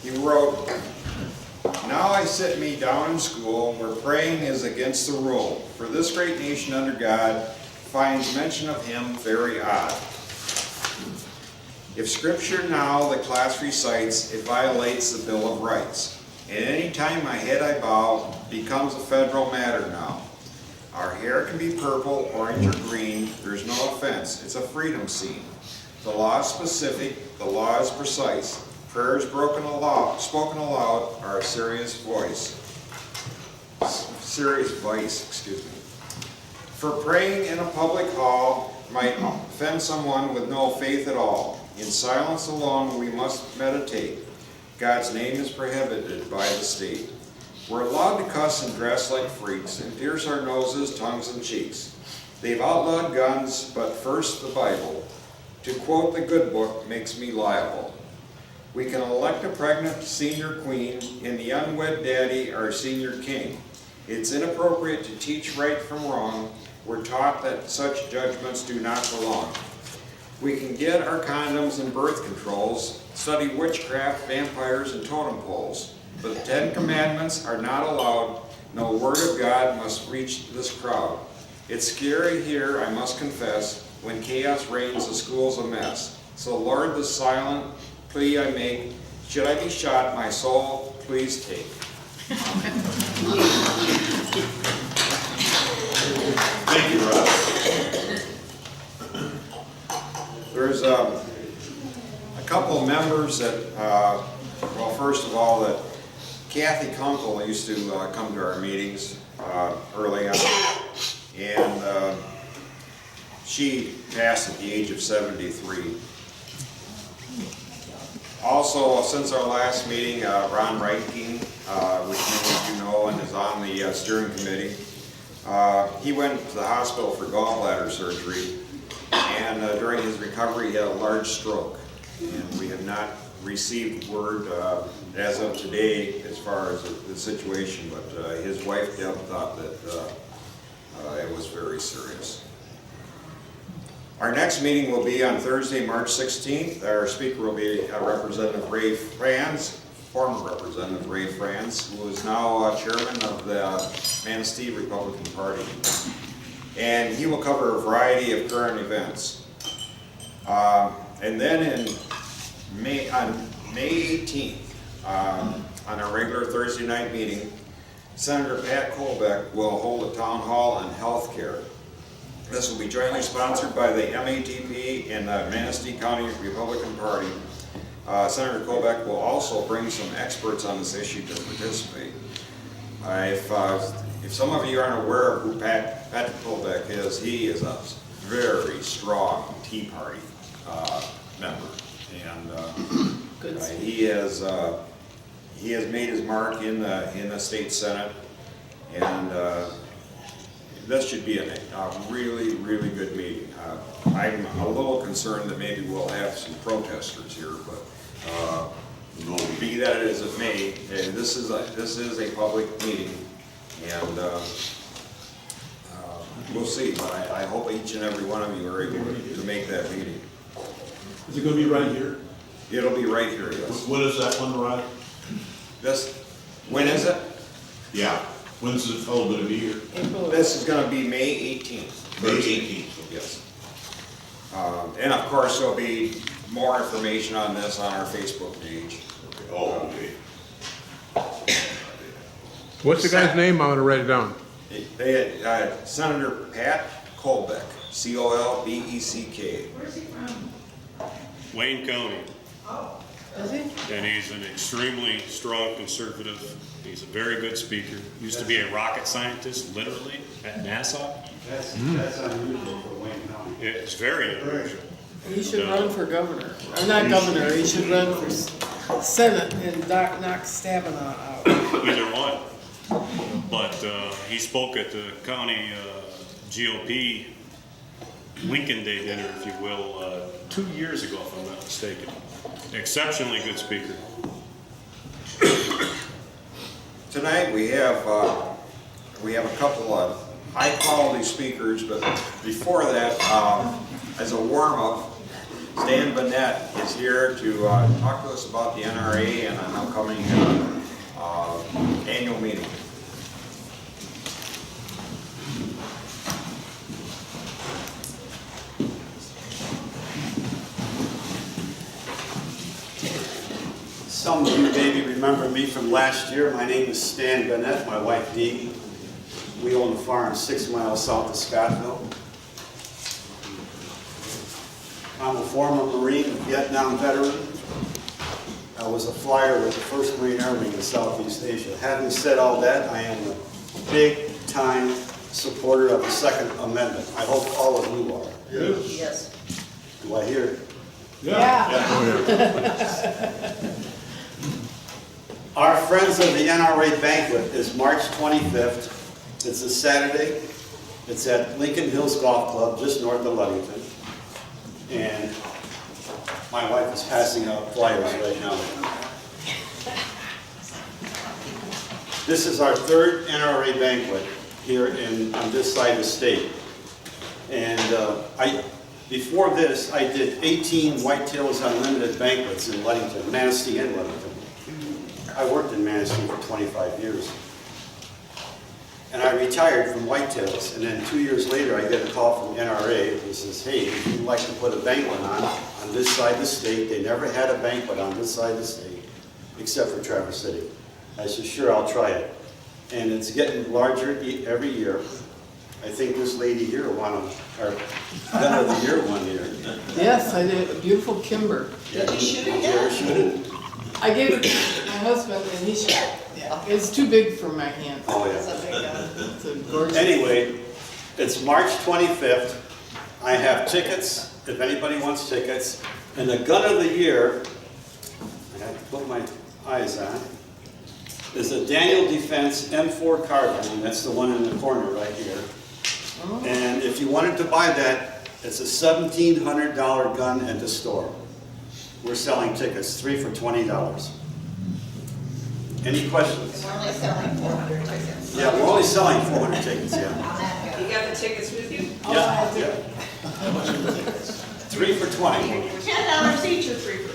He wrote, "Now I sit me down in school where praying is against the rule, for this great nation under God finds mention of him very odd. If scripture now the class recites, it violates the Bill of Rights. And any time my head I bow becomes a federal matter now. Our hair can be purple, orange, or green. There's no offense. It's a freedom scene. The law is specific. The law is precise. Prayers spoken aloud are a serious vice. For praying in a public hall might offend someone with no faith at all. In silence alone we must meditate. God's name is prohibited by the state. We're allowed to cuss and dress like freaks and pierce our noses, tongues, and cheeks. They've outlawed guns, but first the Bible. To quote the good book makes me liable. We can elect a pregnant senior queen and the unwed daddy our senior king. It's inappropriate to teach right from wrong. We're taught that such judgments do not belong. We can get our condoms and birth controls, study witchcraft, vampires, and totem poles. But the 10 Commandments are not allowed. No word of God must reach this crowd. It's scary here, I must confess. When chaos reigns, the school's a mess. So Lord, the silent plea I make, should I be shot, my soul, please take." Thank you, Rob. There's a couple of members that, well, first of all, that Kathy Kunkel used to come to our meetings early on, and she passed at the age of 73. Also, since our last meeting, Ron Reitking, which many of you know and is on the steering committee, he went to the hospital for gallbladder surgery, and during his recovery he had a large stroke, and we have not received word as of today as far as the situation, but his wife Deb thought that it was very serious. Our next meeting will be on Thursday, March 16th. Our speaker will be Representative Ray Franz, former Representative Ray Franz, who is now chairman of the Manistee Republican Party. And he will cover a variety of current events. And then on May 18th, on our regular Thursday night meeting, Senator Pat Colbeck will hold a town hall on health care. This will be jointly sponsored by the MATP and the Manistee County Republican Party. Senator Colbeck will also bring some experts on this issue to participate. If some of you aren't aware of who Patrick Colbeck is, he is a very strong Tea Party member, and he has made his mark in the state senate, and this should be a really, really good meeting. I'm a little concerned that maybe we'll have some protesters here, but be that as it may, this is a public meeting, and we'll see. But I hope each and every one of you are able to make that meeting. Is it going to be right here? It'll be right here, yes. When is that one, Rod? When is it? Yeah. When's it all going to be here? This is going to be May 18th. May 18th. Yes. And of course, there'll be more information on this on our Facebook page. Okay. Oh, okay. What's the guy's name? I'm going to write it down. Senator Pat Colbeck, C-O-L-B-E-C-K. Where's he from? Wayne County, Oh, is he? and he's an extremely strong conservative. He's a very good speaker. Used to be a rocket scientist, literally, at NASA. That's unusual for Wayne County. It's very unusual. He should run for governor, or not governor, he should run for Senate and knock Stabenow out. Either one. But he spoke at the county GOP Lincoln Day dinner, if you will, 2 years ago, if I'm not mistaken. Exceptionally good speaker. Tonight we have a couple of high quality speakers, but before that, as a warm up, Stan Burnett is here to talk to us about the NRA and an upcoming annual meeting. Some of you maybe remember me from last year. My name is Stan Burnett, my wife Dee. We own a farm 6 miles south of Scottsville. I'm a former Marine, a Vietnam veteran. I was a flyer with the 1st Marine Army in Southeast Asia. Having said all that, I am a big-time supporter of the Second Amendment. I hope all of you are. Yes. Do I hear it? Yeah. Our Friends of the NRA Banquet is March 25th. It's a Saturday. It's at Lincoln Hills Golf Club, just north of Ludington. And my wife is passing out flyers right now. This is our 3rd NRA banquet here on this side of the state. And before this, I did 18 Whitetails Unlimited banquets in Ludington, Manistee and Ludington. I worked in Manistee for 25 years. And I retired from Whitetails, and then 2 years later I get a call from NRA who says, hey, if you'd like to put a banquet on this side of the state. They never had a banquet on this side of the state, except for Traverse City. I said, sure, I'll try it. And it's getting larger every year. I think this lady here won our Gun of the Year one year. Yes, I did, a beautiful Kimber. Did you shoot it Jared yet? shoot it. I gave it to my husband and he shot it. Yeah. It's too big for my hand. Oh, It's yeah. a big gun. It's a gorgeous. Anyway, it's March 25th. I have tickets, if anybody wants tickets. And the Gun of the Year, I have to put my eyes on, is a Daniel Defense M4 carbine. That's the one in the corner right here. Oh. And if you wanted to buy that, it's a $1,700 gun at the store. We're selling tickets, 3 for $20. Any questions? We're only selling 400 tickets. Yeah, we're only selling 400 tickets, yeah. On that gun. You got the tickets with you? Oh, I did. 3 for 20. $10 each or 3 for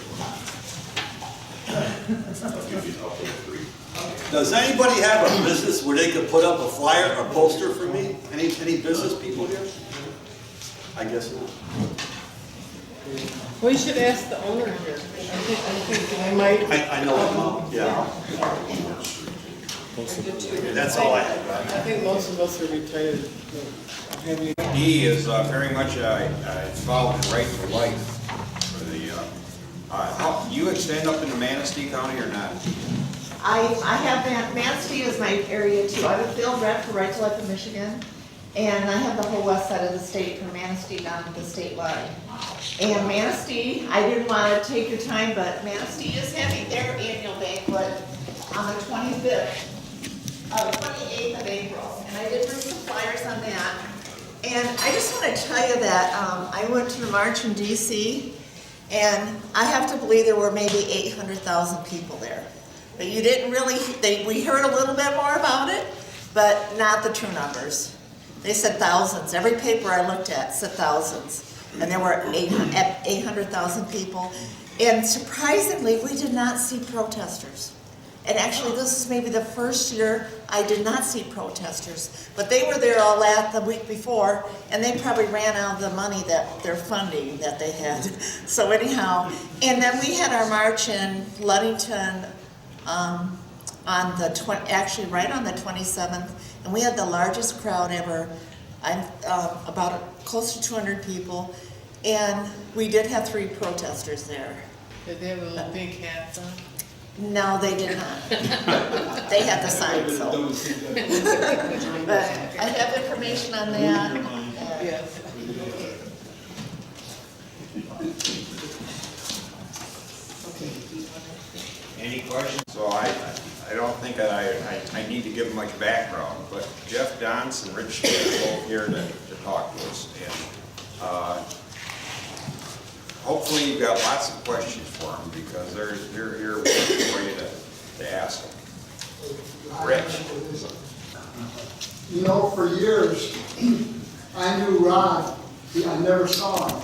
Does anybody have a business where they could put up a flyer or poster for me? Any business people here? I guess not. We should ask the owner here. I think they might. I know them, yeah. That's all I have. I think most of us are retired. He is very much involved in Right for Life. For the, you extend up into Manistee County or not? I have Manistee is my area too. I'm a field rep for Right to Life in Michigan. And I have the whole west side of the state from Manistee down to the state line. And Manistee, I didn't want to take your time, but Manistee is having their annual banquet on the 28th of April. And I did bring some flyers on that. And I just want to tell you that I went to the march in DC, and I have to believe there were maybe 800,000 people there. But you didn't really, we heard a little bit more about it, but not the true numbers. They said thousands. Every paper I looked at said thousands. And there were 800,000 people. And surprisingly, we did not see protesters. And actually, this is maybe the first year I did not see protesters. But they were there all the week before, and they probably ran out of the money that their funding that they had. So anyhow, and then we had our march in Ludington on the actually right on the 27th, and we had the largest crowd ever. About close to 200 people, and we did have 3 protesters there. Did they have a little big hats on? No, they did not. They had the sign, so. But I have information on that. Yes. Any questions? So I don't think that I need to give much background, but Jeff Dons and Rich Smith are both here to talk to us. And hopefully you've got lots of questions for them because they're here for you to ask them. Rich? You know, for years, I knew Ron. I never saw him.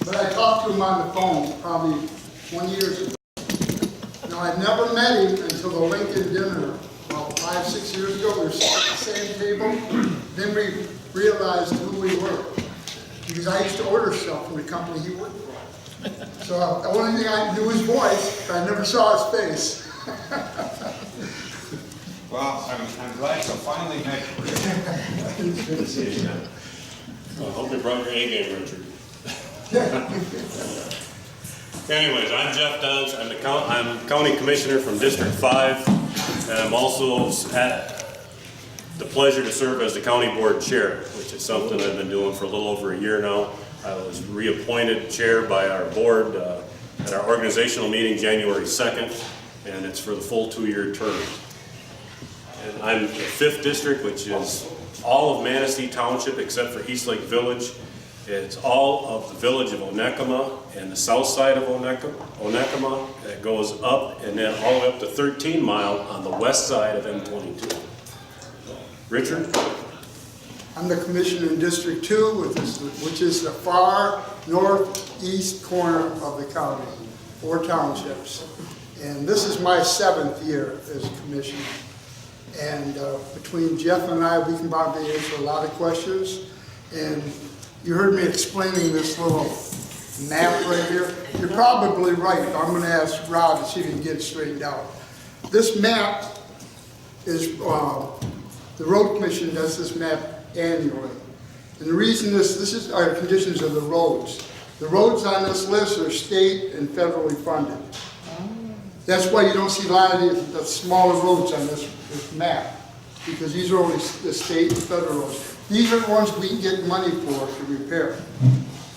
but I talked to him on the phone probably 20 years ago. Now, I never met him until the Lincoln dinner, about 5, 6 years ago. We were sitting at the same table. Then we realized who we were. Because I used to order stuff from the company he worked for. So the only thing I knew his voice, but I never saw his face. Well, I'm glad to finally met you. It's good to see you. I hope you brought your A game, Richard. Anyways, I'm Jeff Downs. I'm County Commissioner from District 5. And I'm also at the pleasure to serve as the County Board Chair, which is something I've been doing for a little over a year now. I was reappointed chair by our board at our organizational meeting January 2nd, and it's for the full 2-year term. And I'm the 5th district, which is all of Manistee Township except for East Lake Village. It's all of the village of Onekama and the south side of Onekama. It goes up and then all the way up to 13 Mile on the west side of M22. Richard? I'm the commissioner in District 2, which is the far northeast corner of the county, 4 townships. And this is my 7th year as a commissioner. And between Jeff and I, we can probably answer a lot of questions. And you heard me explaining this little map right here. You're probably right. I'm going to ask Rob to see if he can get it straightened out. This map is, the road commission does this map annually. And the reason this is our conditions of the roads. The roads on this list are state and federally funded. That's why you don't see a lot of the smaller roads on this map, because these are only the state and federal roads. These are the ones we can get money for to repair.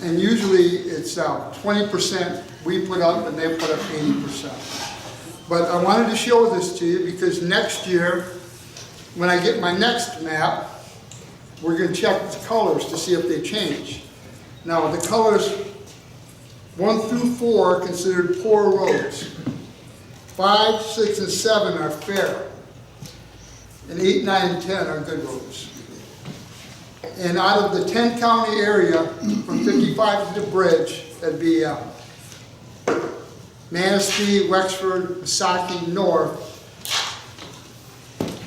And usually it's 20% we put up and they put up 80%. But I wanted to show this to you because next year, when I get my next map, we're going to check the colors to see if they change. Now the colors 1 through 4 are considered poor roads. 5, 6, and 7 are fair. And 8, 9, and 10 are good roads. And out of the 10 county area, from 55 to the bridge, that'd be Manistee, Wexford, Misaki, North.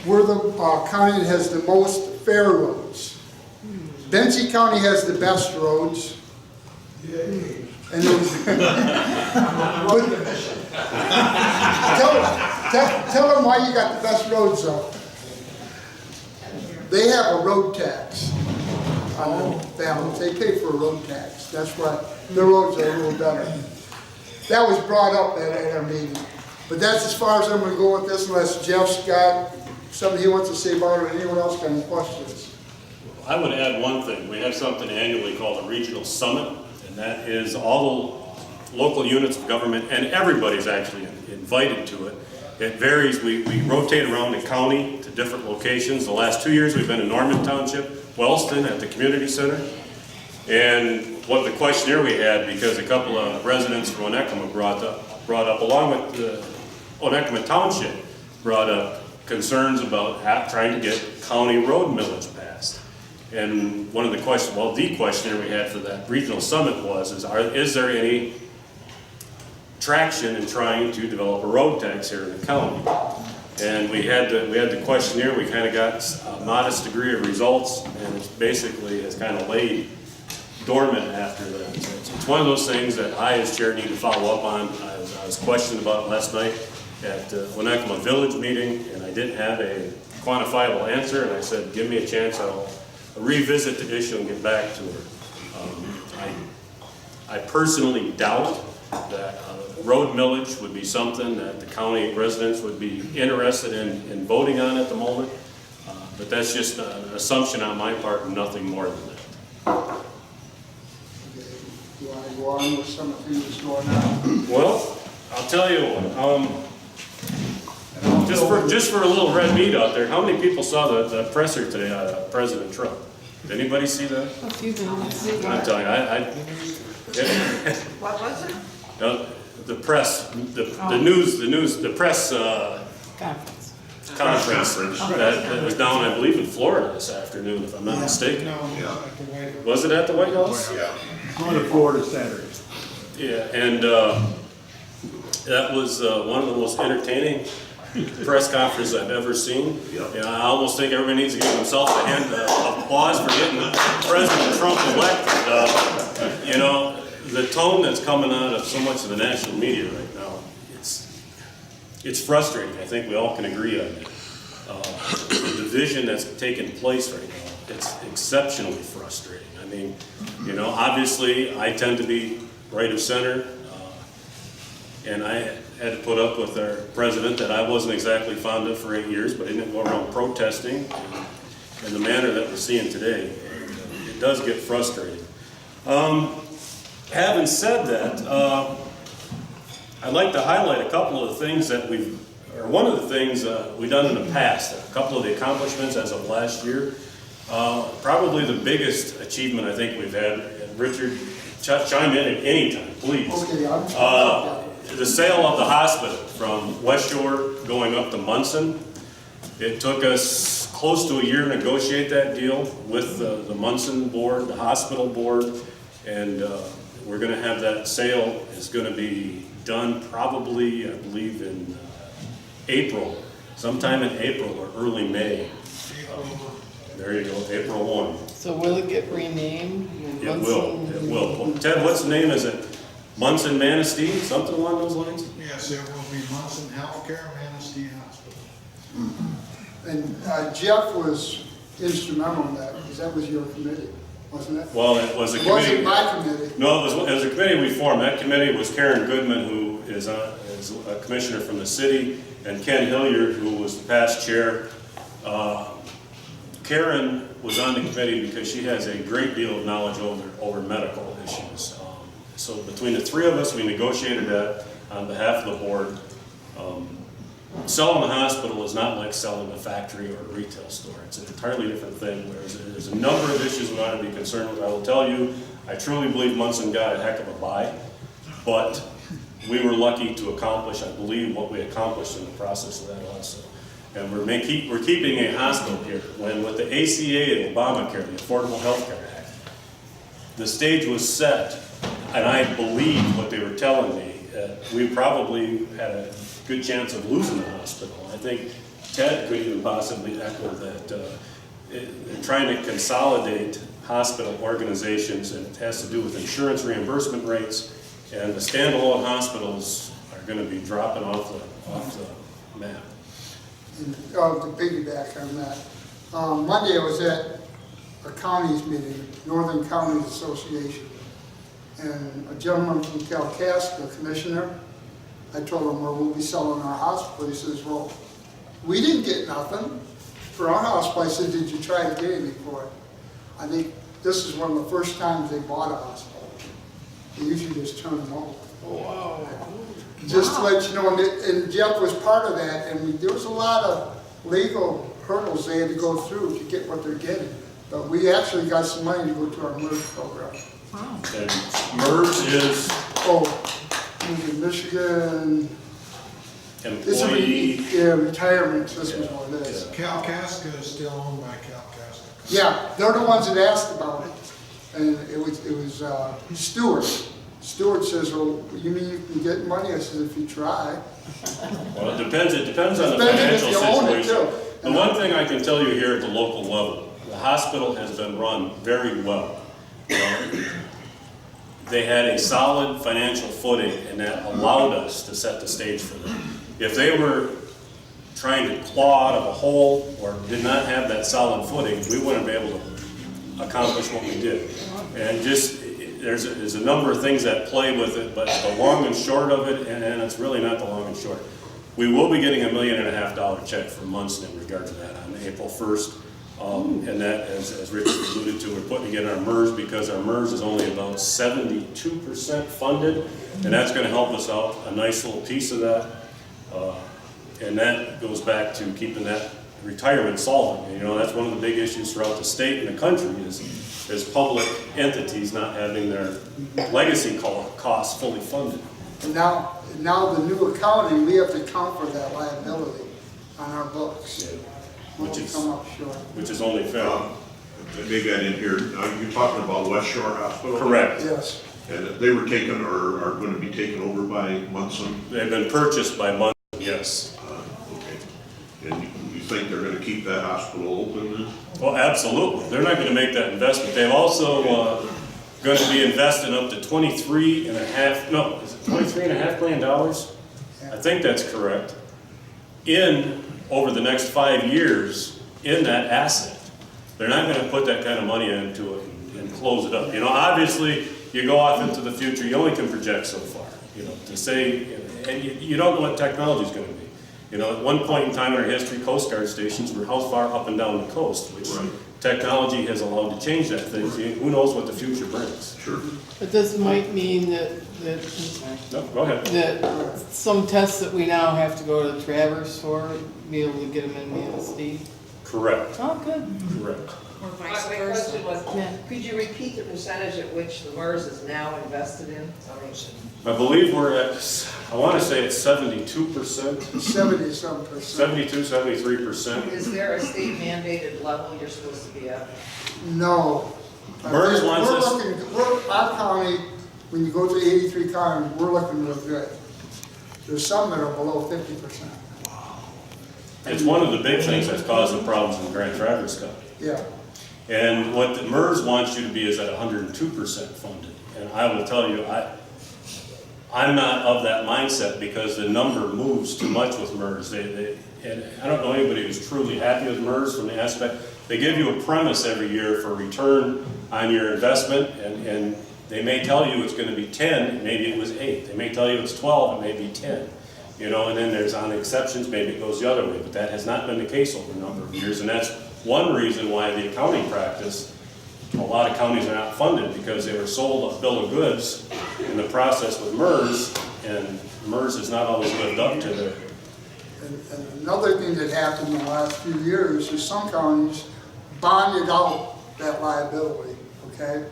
We're the county that has the most fair roads. Benzie County has the best roads. Yay. And tell them why you got the best roads though. They have a road tax on the balance. They pay for a road tax. That's why the roads are a little better. That was brought up at our meeting. But that's as far as I'm going to go with this, unless Jeff's got something he wants to say about it, or anyone else got any questions. I would add one thing. We have something annually called a regional summit, and that is all the local units of government, and everybody's actually invited to it. It varies. We rotate around the county to different locations. The last 2 years we've been in Norman Township, Wellston at the community center. And what the questionnaire we had, because a couple of residents from Onekama brought up along with the Onekama Township, brought up concerns about trying to get county road millage passed. And one of the questions, well, the questionnaire we had for that regional summit was, is there any traction in trying to develop a road tax here in the county? And we had the questionnaire. We kind of got a modest degree of results, and it basically has kind of laid dormant after that. So it's one of those things that I, as chair, need to follow up on. I was questioned about last night at the Onekama Village meeting, and I didn't have a quantifiable answer, and I said, give me a chance, I'll revisit the issue and get back to her. I personally doubt that road millage would be something that the county residents would be interested in voting on at the moment, but that's just an assumption on my part and nothing more than that. Okay. You want to go on with some of the things that's going on? Well, I'll tell you what, just for a little red meat out there, how many people saw the presser today out of President Trump? Did anybody see that? A few things. I'm telling you, What was it? the press, the press Conference. conference that was down, I believe, in Florida this afternoon, if I'm not mistaken. No, at the White House. Was it at the White House? Yeah. On the Florida Saturday. Yeah, and that was one of the most entertaining press conferences I've ever seen. And I almost think everybody needs to give himself a hand of applause for getting President Trump elected. You know, the tone that's coming out of so much of the national media right now, it's frustrating. I think we all can agree on that. The division that's taking place right now, it's exceptionally frustrating. I mean, you know, obviously I tend to be right of center, and I had to put up with our president that I wasn't exactly fond of for 8 years, but he didn't go around protesting in the manner that we're seeing today. And, it does get frustrating. Having said that, I'd like to highlight a couple of the things that one of the things we've done in the past, a couple of the accomplishments as of last year. Probably the biggest achievement I think we've had, and Richard, chime in at any time, please. Okay, The sale of the hospital from West Shore going up to Munson. It took us close to a year to negotiate that deal with the Munson board, the hospital board, and we're going to have that sale is going to be done probably, I believe, in April, sometime in April or early May. There you go, April 1. So will it get renamed? It will. Ted, what's the name? Is it Munson Manistee, something along those lines? Yes, it will be Munson Healthcare, Manistee Hospital. And Jeff was instrumental in that, because that was your committee, wasn't it? Well, it was a It committee. wasn't my committee. No, it was a committee we formed. That committee was Karen Goodman, who is a commissioner from the city, and Ken Hilliard, who was the past chair. Karen was on the committee because she has a great deal of knowledge over medical issues. So between the three of us, we negotiated that on behalf of the board. Selling the hospital is not like selling a factory or a retail store. It's an entirely different thing. There's a number of issues we ought to be concerned with. I will tell you, I truly believe Munson got a heck of a buy, but we were lucky to accomplish, I believe, what we accomplished in the process of that also. And we're keeping a hospital here. When with the ACA and Obamacare, the Affordable Health Care Act, the stage was set, and I believe what they were telling me, we probably had a good chance of losing the hospital. I think Ted could even possibly echo that trying to consolidate hospital organizations, and it has to do with insurance reimbursement rates, and the standalone hospitals are going to be dropping off the map. And, to piggyback on that, Monday I was at a county's meeting, Northern Counties Association, and a gentleman from Kalkaska, a commissioner, I told him, well, we'll be selling our hospital. He says, well, we didn't get nothing for our hospital. I said, did you try to get anything for it? I think this is one of the first times they bought a hospital. They usually just turn them over. Oh, wow. Just to let you know, and Jeff was part of that, and there was a lot of legal hurdles they had to go through to get what they're getting. But we actually got some money to go to our MERS program. Wow. And MERS is In Michigan, employee. Retirement, this was what it is. Kalkaska is still owned by Kalkaska. Yeah, they're the ones that asked about it, and it was Stewart. Stewart says, well, you mean you can get money? I said, if you try. Well, it depends on the Depends financial if you own it, situation. too. The one thing I can tell you here at the local level, the hospital has been run very well. They had a solid financial footing, and that allowed us to set the stage for them. If they were trying to claw out of a hole or did not have that solid footing, we wouldn't be able to accomplish what we did. And just, there's a number of things that play with it, but the long and short of it, and it's really not the long and short. We will be getting $1.5 million check from Munson in regard to that on April 1st. And that, as Richard alluded to, we're putting it in our MERS because our MERS is only about 72% funded, and that's going to help us out a nice little piece of that. And that goes back to keeping that retirement solvent. You know, that's one of the big issues throughout the state and the country is public entities not having their legacy costs fully funded. And now the new accounting, we have to account for that liability on our books. Yeah. Which Which is- come up short. Which is only fair. They got in here, you're talking about West Shore Hospital? Correct. Yes. And they were taken or are going to be taken over by Munson? They've been purchased by Munson, yes. Okay. And you think they're going to keep that hospital open then? Well, absolutely. They're not gonna make that investment. They've also, gonna be investing up to 23 and a half, no, is it $23.5 million? I think that's correct. Over the next 5 years, in that asset. They're not gonna put that kind of money into it and close it up. You know, obviously, you go off into the future, you only can project so far, you know, to say, and you don't know what technology's gonna be. You know, at one point in time in our history, Coast Guard stations were how far up and down the coast, which technology has allowed to change that thing. Who knows what the future brings? Sure. But this might mean that, No, go ahead. that some tests that we now have to go to Traverse for, be able to get them in Manistee. Correct, Oh, good. correct. My question was, could you repeat the percentage at which the MERS is now invested in? I believe we're at, I want to say it's 72%, 70-some percent. 72, 73%. Is there a state mandated level you're supposed to be at? No. MERS wants We're us- looking, our county, when you go to 83 counties, we're looking real good. There's some that are below 50%. It's one of the big things that's causing problems in Grand Traverse County. Yeah. And what the MERS wants you to be is at 102% funded. And I will tell you, I'm not of that mindset because the number moves too much with MERS. And I don't know anybody who's truly happy with MERS from the aspect, they give you a premise every year for return on your investment, and they may tell you it's going to be 10, maybe it was 8. They may tell you it's 12, it may be 10. You know, and then there's on the exceptions, maybe it goes the other way, but that has not been the case over a number of years, and that's one reason why the accounting practice, a lot of counties are not funded because they were sold a bill of goods in the process with MERS, and MERS has not always lived up to their. And another thing that happened in the last few years is some counties bonded out that liability, okay?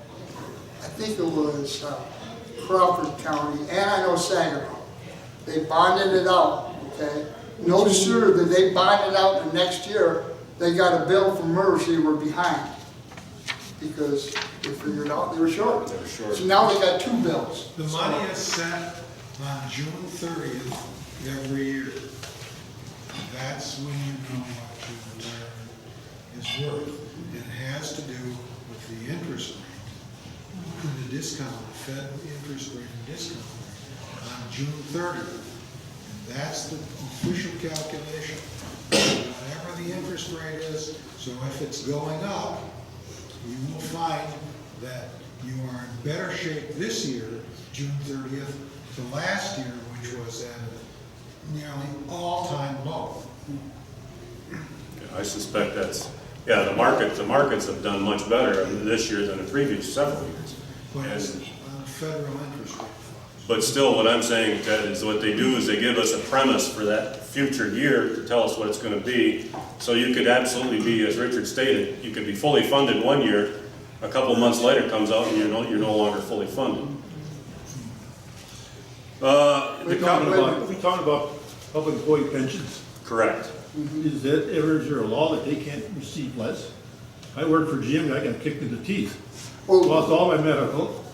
I think it was Crawford County, and I know Saginaw. They bonded it out, okay? No sooner did they bond it out the next year, they got a bill from MERS, they were behind. Because they figured out they were short. They were short. So now they got 2 bills. The money is set on June 30th every year. That's when you know what your retirement is worth. It has to do with the interest rate and the discount, the Fed interest rate and discount rate on June 30th. And that's the official calculation. Whatever the interest rate is, so if it's going up, you will find that you are in better shape this year, June 30th, to last year, which was at a nearly all-time low. I suspect that's, yeah, the markets have done much better this year than the previous several years. But it's And- on a federal interest rate. But still, what I'm saying, Ted, is what they do is they give us a premise for that future year to tell us what it's gonna be. So you could absolutely be, as Richard stated, you could be fully funded one year, a couple months later comes out and you're no longer fully funded. We're talking about public employee pensions. Correct. Is there a law that they can't receive less? I worked for GM, I got kicked in the teeth. Lost all my medical.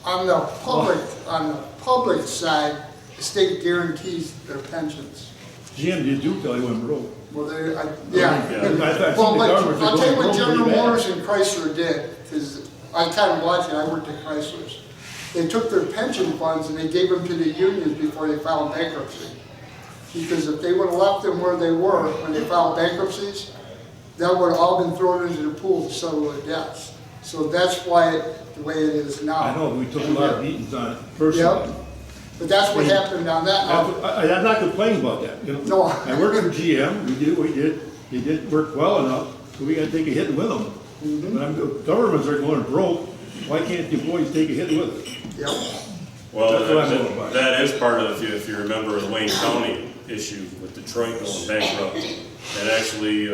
On the public side, the state guarantees their pensions. GM did do till I went broke. Well, they, Yeah. yeah. Well, like, I'll tell you what General pretty bad. Motors and Chrysler did, because I kind of watched it, I worked at Chrysler's. They took their pension funds and they gave them to the unions before they filed bankruptcy. Because if they would have left them where they were when they filed bankruptcies, that would have all been thrown into the pool to settle their debts. So that's why the way it is now. I know, we took a lot of beatings on it personally. Yep. But that's what happened on that. I'm not complaining about that, you know. No. I worked for GM, we did what we did, they did work well enough, so we gotta take a hit with them. But governments are going broke, why can't the employees take a hit with it? Yep. Well, That's what I'm going by. that is part of, if you remember the Wayne County issue with Detroit going bankrupt. And actually,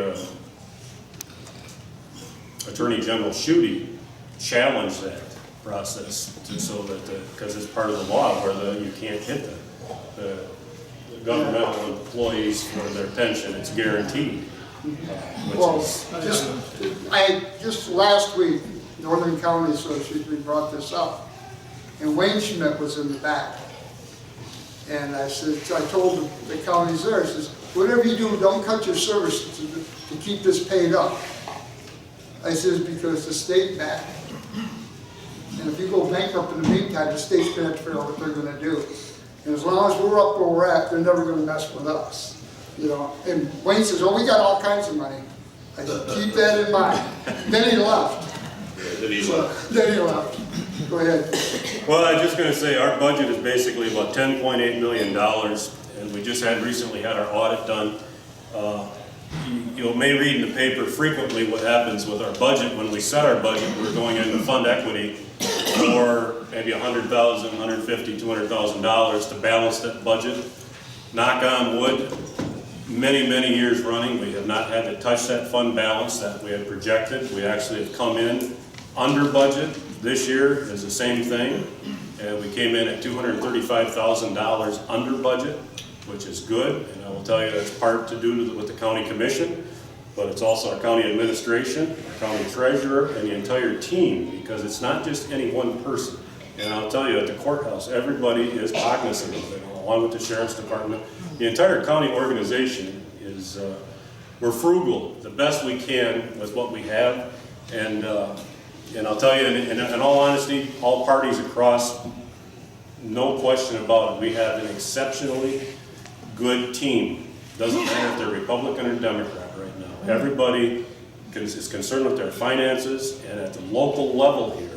Attorney General Schuette challenged that process so that, because it's part of the law where you can't hit the governmental employees for their pension, it's guaranteed. which Well, is, just last week, Northern County Association brought this up, and Wayne Schmidt was in the back. And I told the counties there, I says, whatever you do, don't cut your services to keep this paid up. I says, because the state back, and if you go bankrupt in the meantime, the state's gonna have to figure out what they're gonna do. And as long as we're up where we're at, they're never gonna mess with us, you know. And Wayne says, oh, we got all kinds of money. I said, keep that in mind. Then he left. Then he left. Go ahead. well, I'm just gonna say, our budget is basically about $10.8 million, and we just recently had our audit done. You may read in the paper frequently what happens with our budget. When we set our budget, we're going into fund equity for maybe $100,000, $150,000, $200,000 to balance that budget. Knock on wood, many, many years running, we have not had to touch that fund balance that we had projected. We actually have come in under budget. This year is the same thing, and we came in at $235,000 under budget, which is good, and I will tell you that's part to do with the county commission, but it's also our county administration, our county treasurer, and the entire team, because it's not just any one person. And I'll tell you, at the courthouse, everybody is cognizant of it, along with the sheriff's department. The entire county organization is, we're frugal, the best we can with what we have, and I'll tell you, in all honesty, all parties across, no question about it, we have an exceptionally good team. Doesn't matter if they're Republican or Democrat right now. Everybody is concerned with their finances, and at the local level here,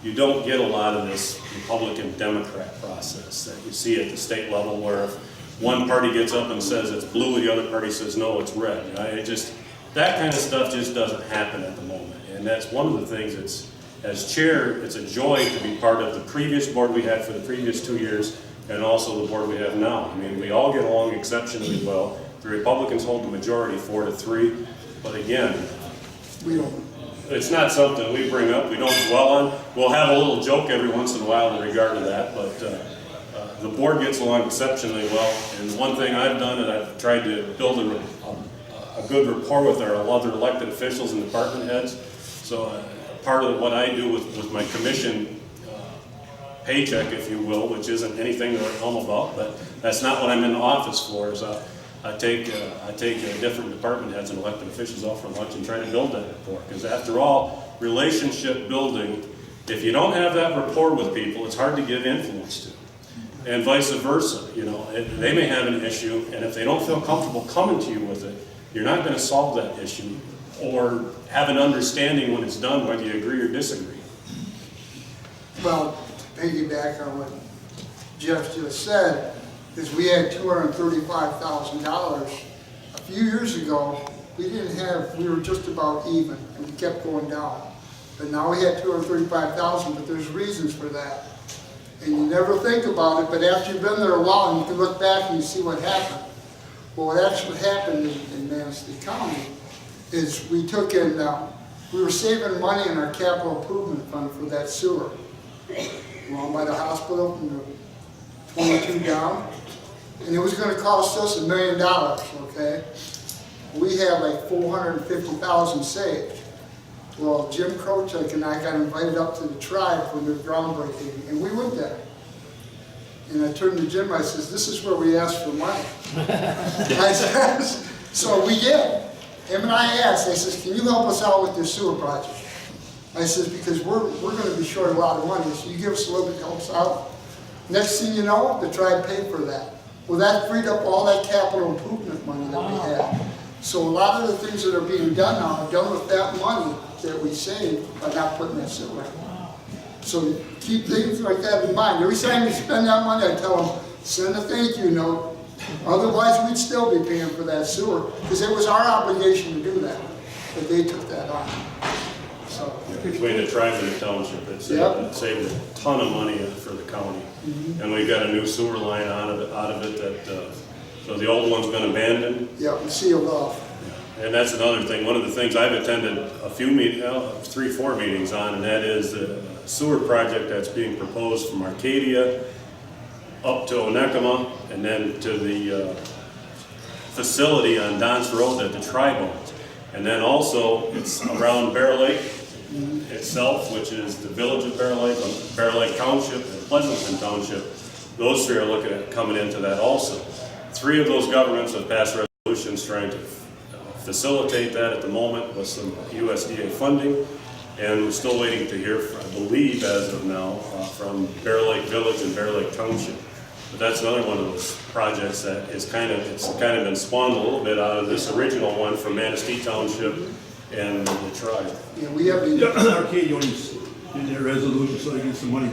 you don't get a lot of this Republican-Democrat process that you see at the state level, where if one party gets up and says it's blue, the other party says no, it's red. That kind of stuff just doesn't happen at the moment. And that's one of the things that's, as chair, it's a joy to be part of the previous board we had for the previous 2 years, and also the board we have now. I mean, we all get along exceptionally well. The Republicans hold the majority 4-3, but again, it's not something we bring up, we don't dwell on. We'll have a little joke every once in a while in regard to that, but the board gets along exceptionally well. And one thing I've done, and I've tried to build a good rapport with our other elected officials and department heads. So part of what I do with my commission paycheck, if you will, which isn't anything to write home about, but that's not what I'm in the office for, is I take different department heads and elected officials out for lunch and try to build that rapport. Because after all, relationship building, if you don't have that rapport with people, it's hard to give influence to. And vice versa, you know, they may have an issue, and if they don't feel comfortable coming to you with it, you're not going to solve that issue or have an understanding when it's done, whether you agree or disagree. Well, to piggyback on what Jeff just said, is we had $235,000. A few years ago, we were just about even, and we kept going down. But now we had $235,000, but there's reasons for that. And you never think about it, but after you've been there a while, you can look back and you see what happened. Well, what actually happened in Manistee County is we took in, we were saving money in our capital improvement fund for that sewer. Along by the hospital, from the 22 down. And it was going to cost us $1 million, okay? We had like $450,000 saved. Well, Jim Krochek and I got invited up to the tribe for their groundbreaking, and we went there. And I turned to Jim, I says, this is where we ask for money. I says, so we did. Him and I asked, I says, can you help us out with this sewer project? I says, because we're going to be short a lot of money, so you give us a little bit to help us out. Next thing you know, the tribe paid for that. Well, that freed up all that capital improvement money that we had. So a lot of the things that are being done now are done with that money that we saved by not putting that sewer in. So keep things like that in mind. Every time you spend that money, I tell them, send a thank you note. Otherwise, we'd still be paying for that sewer, because it was our obligation to do that. But they took that on. So. Between the tribe and the township, it saved a ton of money for the county. And we got a new sewer line out of it that, so the old one's been abandoned. Yeah, we sealed off. And that's another thing. One of the things I've attended a few 3-4 meetings on, and that is the sewer project that's being proposed from Arcadia up to Onekama, and then to the facility on Don's Road that the tribe owns. And then also, it's around Bear Lake itself, which is the village of Bear Lake Township, and Pleasanton Township. Those three are looking at coming into that also. 3 of those governments have passed resolutions trying to facilitate that at the moment with some USDA funding. And we're still waiting to hear, I believe as of now, from Bear Lake Village and Bear Lake Township. But that's another one of those projects that is it's kind of been spawned a little bit out of this original one from Manistee Township and the tribe. Yeah, we have the, Arcadia only did their resolution so they get some money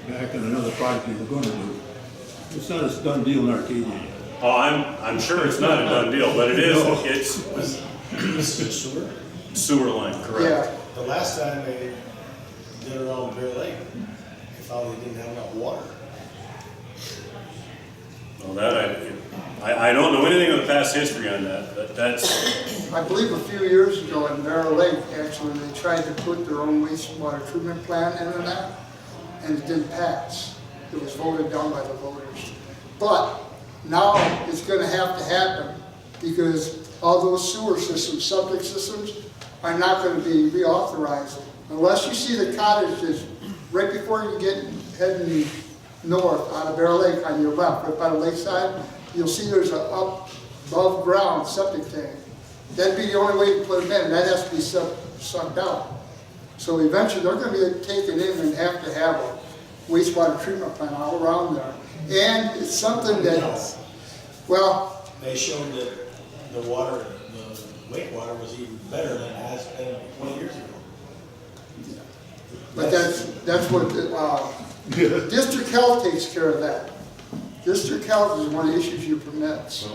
back on another project they were gonna do. It's not a done deal in Arcadia yet. Oh, I'm sure it's not a done deal, but it is, it's This is sewer? sewer line, correct? yeah, The last time they did it on Bear Lake, they found they didn't have enough water. Well, that I don't know anything of the past history on that, but that's, I believe a few years ago in Bear Lake, actually, they tried to put their own wastewater treatment plant into that, and it didn't pass. It was voted down by the voters. But now it's gonna have to happen, because all those sewer systems, septic systems, are not gonna be reauthorized. Unless you see the cottages right before you get heading north out of Bear Lake on your left, right by the lakeside, you'll see there's a up above ground septic tank. That'd be the only way to put them in. That has to be sucked out. So eventually they're gonna be taken in and have to have a wastewater treatment plant all around there. And it's something that, well, They showed that the water, the lake water was even better than it has been 20 years ago. but that's what, District Health takes care of that. District Health is the one that issues your permits.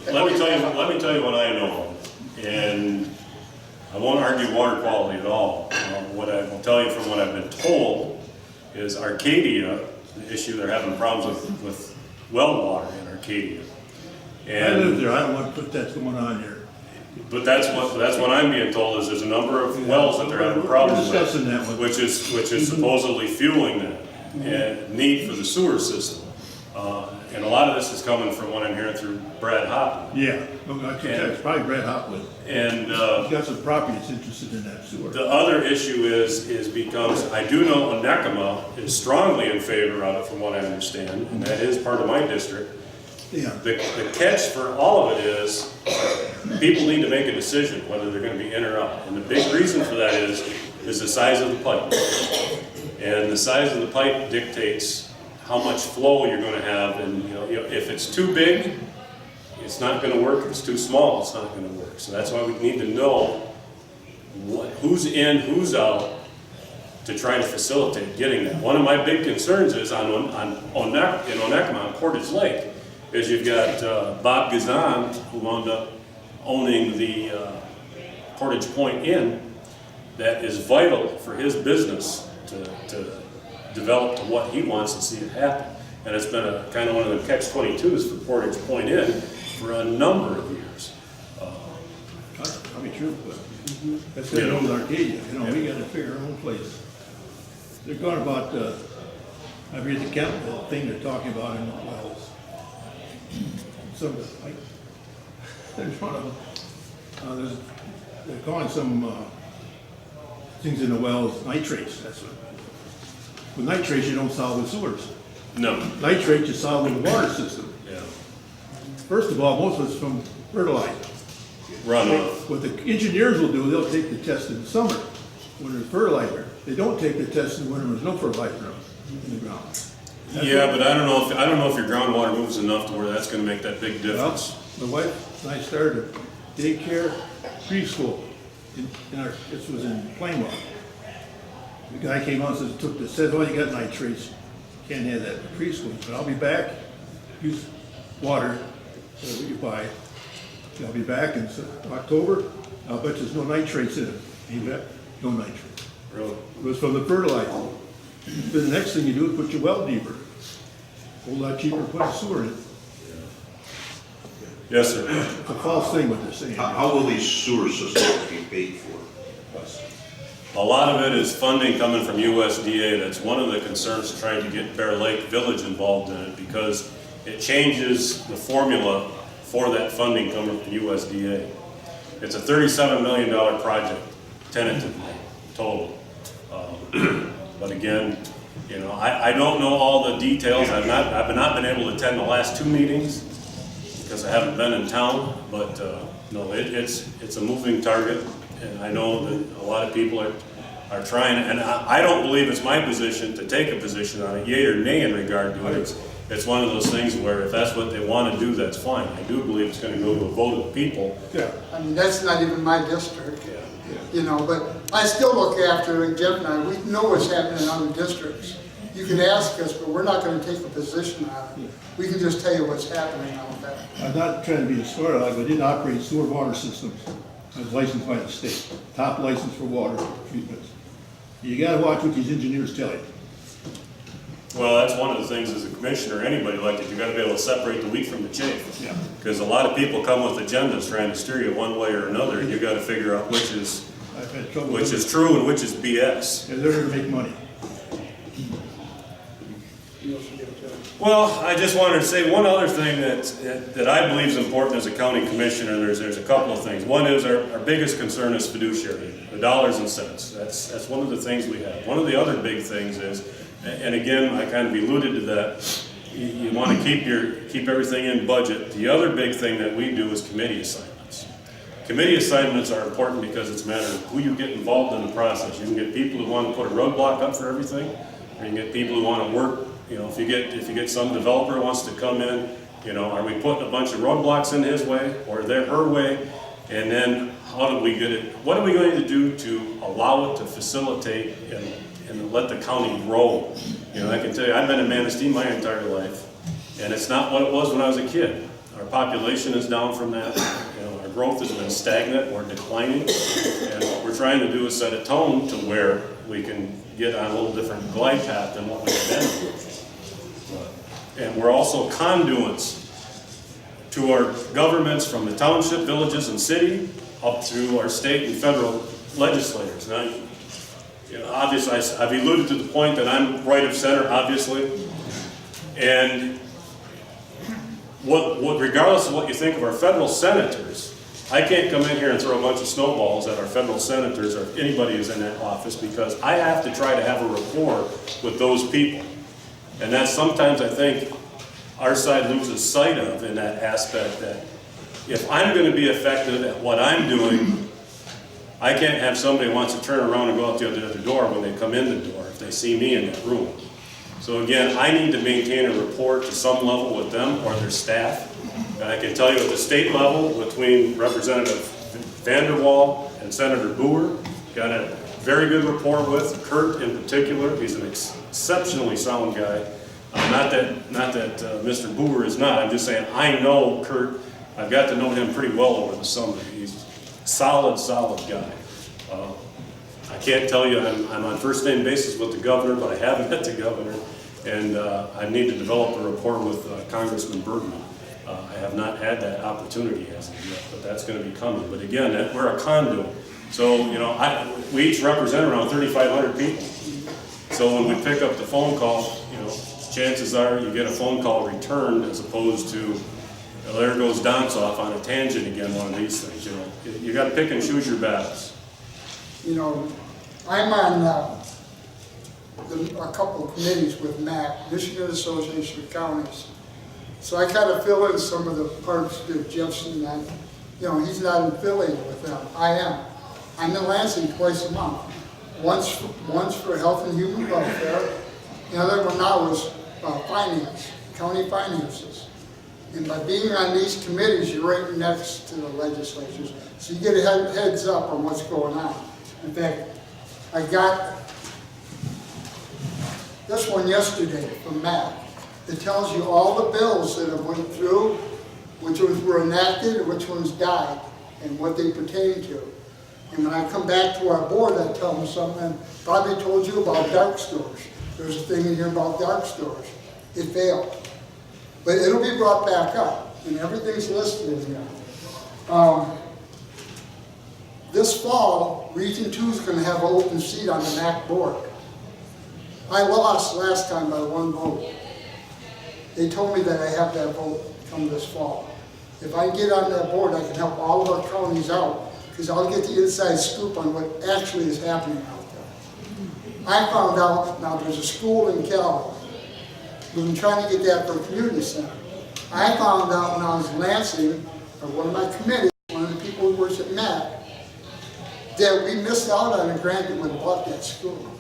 let me tell you what I know, and I won't argue water quality at all. What I will tell you from what I've been told is Arcadia, the issue they're having problems with well water in Arcadia. I live And, there, I don't want to put that going on here. but that's what I'm being told is there's a number of wells that they're having problems We're discussing that with, one. which is supposedly fueling that and need for the sewer system. And a lot of this is coming from what I'm hearing through Brad Hoppen. Yeah, it's probably Brad Hopwood. And, He's got some property that's interested in that sewer. the other issue becomes, I do know Onekama is strongly in favor of it from what I understand, and that is part of my district. Yeah. The catch for all of it is, people need to make a decision whether they're gonna be in or out. And the big reason for that is the size of the pipe. And the size of the pipe dictates how much flow you're gonna have, and if it's too big, it's not gonna work. If it's too small, it's not gonna work. So that's why we need to know who's in, who's out, to try to facilitate getting that. One of my big concerns is in Onekama, on Portage Lake, is you've got Bob Gazan, who wound up owning the Portage Point Inn, that is vital for his business to develop to what he wants to see it happen. And it's been a kind of one of the catch-22s for Portage Point Inn for a number of years. That's probably true, but that's the old Arcadia, we gotta figure our own place. They're going about, I read the chemical thing they're talking about in the wells. Some, like, there's one of them, they're calling some, things in the wells nitrates, that's what. With nitrates, you don't solve the sewers. No. Nitrates, you solve in the water system. Yeah. First of all, most of it's from fertilizer. Runoff. What the engineers will do, they'll take the test in the summer when there's fertilizer. They don't take the test in winter when there's no fertilizer in the ground. Yeah, but I don't know if your groundwater moves enough to where that's gonna make that big difference. Well, my wife and I started a daycare preschool this was in Plainwell. The guy came out and said, oh, you got nitrates, can't have that in preschool, but I'll be back, use water, whatever you buy. I'll be back in October, I'll bet there's no nitrates in it. He bet, no nitrates. Really? It was from the fertilizer. Then the next thing you do is put your well deeper. A whole lot cheaper to put a sewer in it. Yes, sir. It's a false thing what they're saying. How will these sewer systems be paid for? A lot of it is funding coming from USDA. That's one of the concerns trying to get Bear Lake Village involved in it, because it changes the formula for that funding coming from USDA. It's a $37 million project, tentatively, total. But again, you know, I don't know all the details. I've not been able to attend the last 2 meetings because I haven't been in town, but no, it's a moving target, and I know that a lot of people are trying, and I don't believe it's my position to take a position on it, yay or nay in regard to it. It's one of those things where if that's what they want to do, that's fine. I do believe it's going to go to a vote of the people. Yeah, I mean, that's not even my district, Yeah. you know, but I still look after, like Jeff and I, we know what's happening in other districts. You can ask us, but we're not gonna take a position on it. We can just tell you what's happening out there. I'm not trying to be a swear, like, we didn't operate sewer water systems. I was licensed by the state, top license for water treatments. You gotta watch what these engineers tell you. Well, that's one of the things as a commissioner, anybody like it, you gotta be able to separate the wheat from the chaff. Yeah. Because a lot of people come with agendas trying to steer you one way or another, and you gotta figure out which is I've had trouble with it. true and which is BS. They're there to make money. Well, I just wanted to say one other thing that I believe is important as a county commissioner. There's a couple of things. One is our biggest concern is fiduciary, the dollars and cents. That's one of the things we have. One of the other big things is, and again, I kind of alluded to that, you want to keep everything in budget. The other big thing that we do is committee assignments. Committee assignments are important because it's a matter of who you get involved in the process. You can get people who want to put a roadblock up for everything, or you can get people who want to work. You know, if you get some developer who wants to come in, you know, are we putting a bunch of roadblocks in his way or her way? And then how do we get it? What are we going to do to allow it to facilitate and let the county grow? You know, I can tell you, I've been in Manistee my entire life, and it's not what it was when I was a kid. Our population is down from that. You know, our growth has been stagnant or declining, and what we're trying to do is set a tone to where we can get on a little different glide path than what we've been. And we're also conduits to our governments from the township, villages, and city up through our state and federal legislators. Now, you know, obviously, I've alluded to the point that I'm right of center, obviously, and regardless of what you think of our federal senators, I can't come in here and throw a bunch of snowballs at our federal senators or anybody who's in that office because I have to try to have a rapport with those people. And that's sometimes I think our side loses sight of in that aspect that if I'm going to be effective at what I'm doing, I can't have somebody who wants to turn around and go out the other door when they come in the door if they see me in that room. So again, I need to maintain a rapport to some level with them or their staff. And I can tell you at the state level, between Representative Vanderwall and Senator Boer, got a very good rapport with. Kurt in particular, he's an exceptionally sound guy. Not that Mr. Boer is not, I'm just saying I know Kurt, I've got to know him pretty well over the summer. He's a solid guy. I can't tell you I'm on first name basis with the governor, but I haven't met the governor, and I need to develop a rapport with Congressman Bergman. I have not had that opportunity as of yet, but that's going to be coming. But again, we're a conduit. So, you know, we each represent around 3,500 people. So when we pick up the phone call, you know, chances are you get a phone call returned as opposed to, well, there goes Don's off on a tangent again, one of these things, you know. You got to pick and choose your battles. You know, I'm on a couple of committees with MAC, Michigan Association of Counties. So I kind of fill in some of the parts that Jeffson and, you know, he's not affiliated with them. I am. I'm in Lansing twice a month. Once for health and human welfare. The other one now was finance, county finances. And by being on these committees, you're right next to the legislatures. So you get a heads up on what's going on. In fact, I got this one yesterday from Matt. It tells you all the bills that have went through, which ones were enacted, and which ones died, and what they pertain to. And when I come back to our board, I tell them something. Bobby told you about dark stores. There's a thing in here about dark stores. It failed. But it'll be brought back up, and everything's listed in here. This fall, Region 2 is going to have an open seat on the MAC board. I lost last time by 1 vote. They told me that I have that vote come this fall. if I get on that board, I can help all of our counties out, because I'll get the inside scoop on what actually is happening out there. I found out, now there's a school in Cal, we've been trying to get that for a community center. I found out when I was in Lansing, or one of my committees, one of the people who works at MAC, that we missed out on a grant that would have bought that school.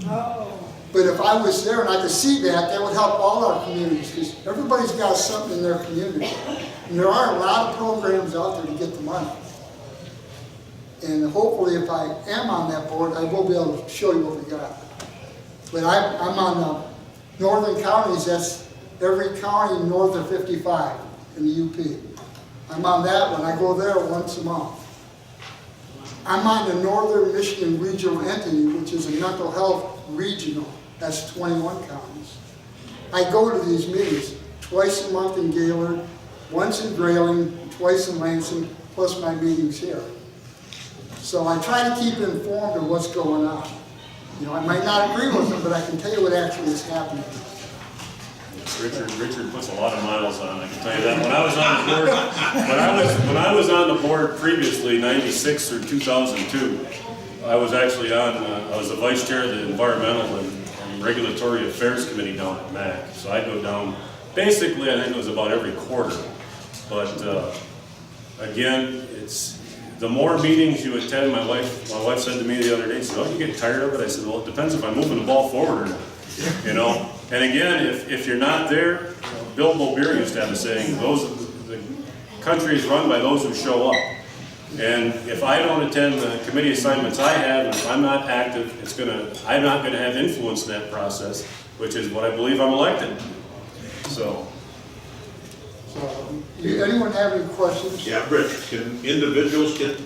Oh. But if I was there and I could see that, that would help all our communities, because everybody's got something in their community. And there are a lot of programs out there to get the money. And hopefully if I am on that board, I will be able to show you what we got. But I'm on the northern counties, that's every county north of 55 in the UP. I'm on that one, I go there once a month. I'm on the Northern Michigan Regional Entity, which is a mental health regional. That's 21 counties. I go to these meetings twice a month in Gaylord, once in Grayling, twice in Lansing, plus my meetings here. So I try to keep informed of what's going on. You know, I might not agree with them, but I can tell you what actually is happening. Richard puts a lot of miles on, I can tell you that. When I was on the board, when I was on the board previously, 96 or 2002, I was actually on, I was the vice chair of the Environmental and Regulatory Affairs Committee down at MAC. So I go down, basically, I think it was about every quarter. But again, it's, the more meetings you attend, my wife said to me the other day, she said, "Oh, you get tired of it?" I said, "Well, it depends if I'm moving the ball forward or not." You know? And again, if you're not there, Bill Bobier used to have a saying, the country is run by those who show up. And if I don't attend the committee assignments I have, and if I'm not active, I'm not gonna have influence in that process, which is what I believe I'm elected. So Anyone have any questions? Yeah, Rich, can individuals get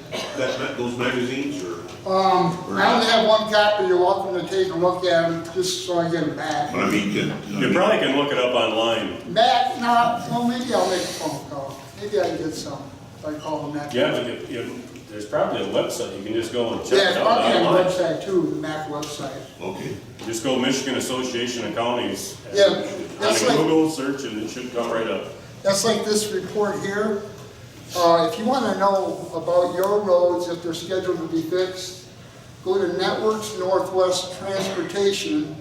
those magazines, or? I only have one copy. You're welcome to take a look at them, just so I get them back. But I mean, you probably can look it up online. Matt, no, well, maybe I'll make a phone call. Maybe I can get some, if I call them Mac. Yeah, but there's probably a website, you can just go and check Yeah, it it's out probably on online. the website too, the MAC website. Okay. Just go Michigan Association of Counties. Yeah, On that's like, Google search and it should come right up. that's like this report here. If you want to know about your roads, if they're scheduled to be fixed, go to Networks Northwest Transportation,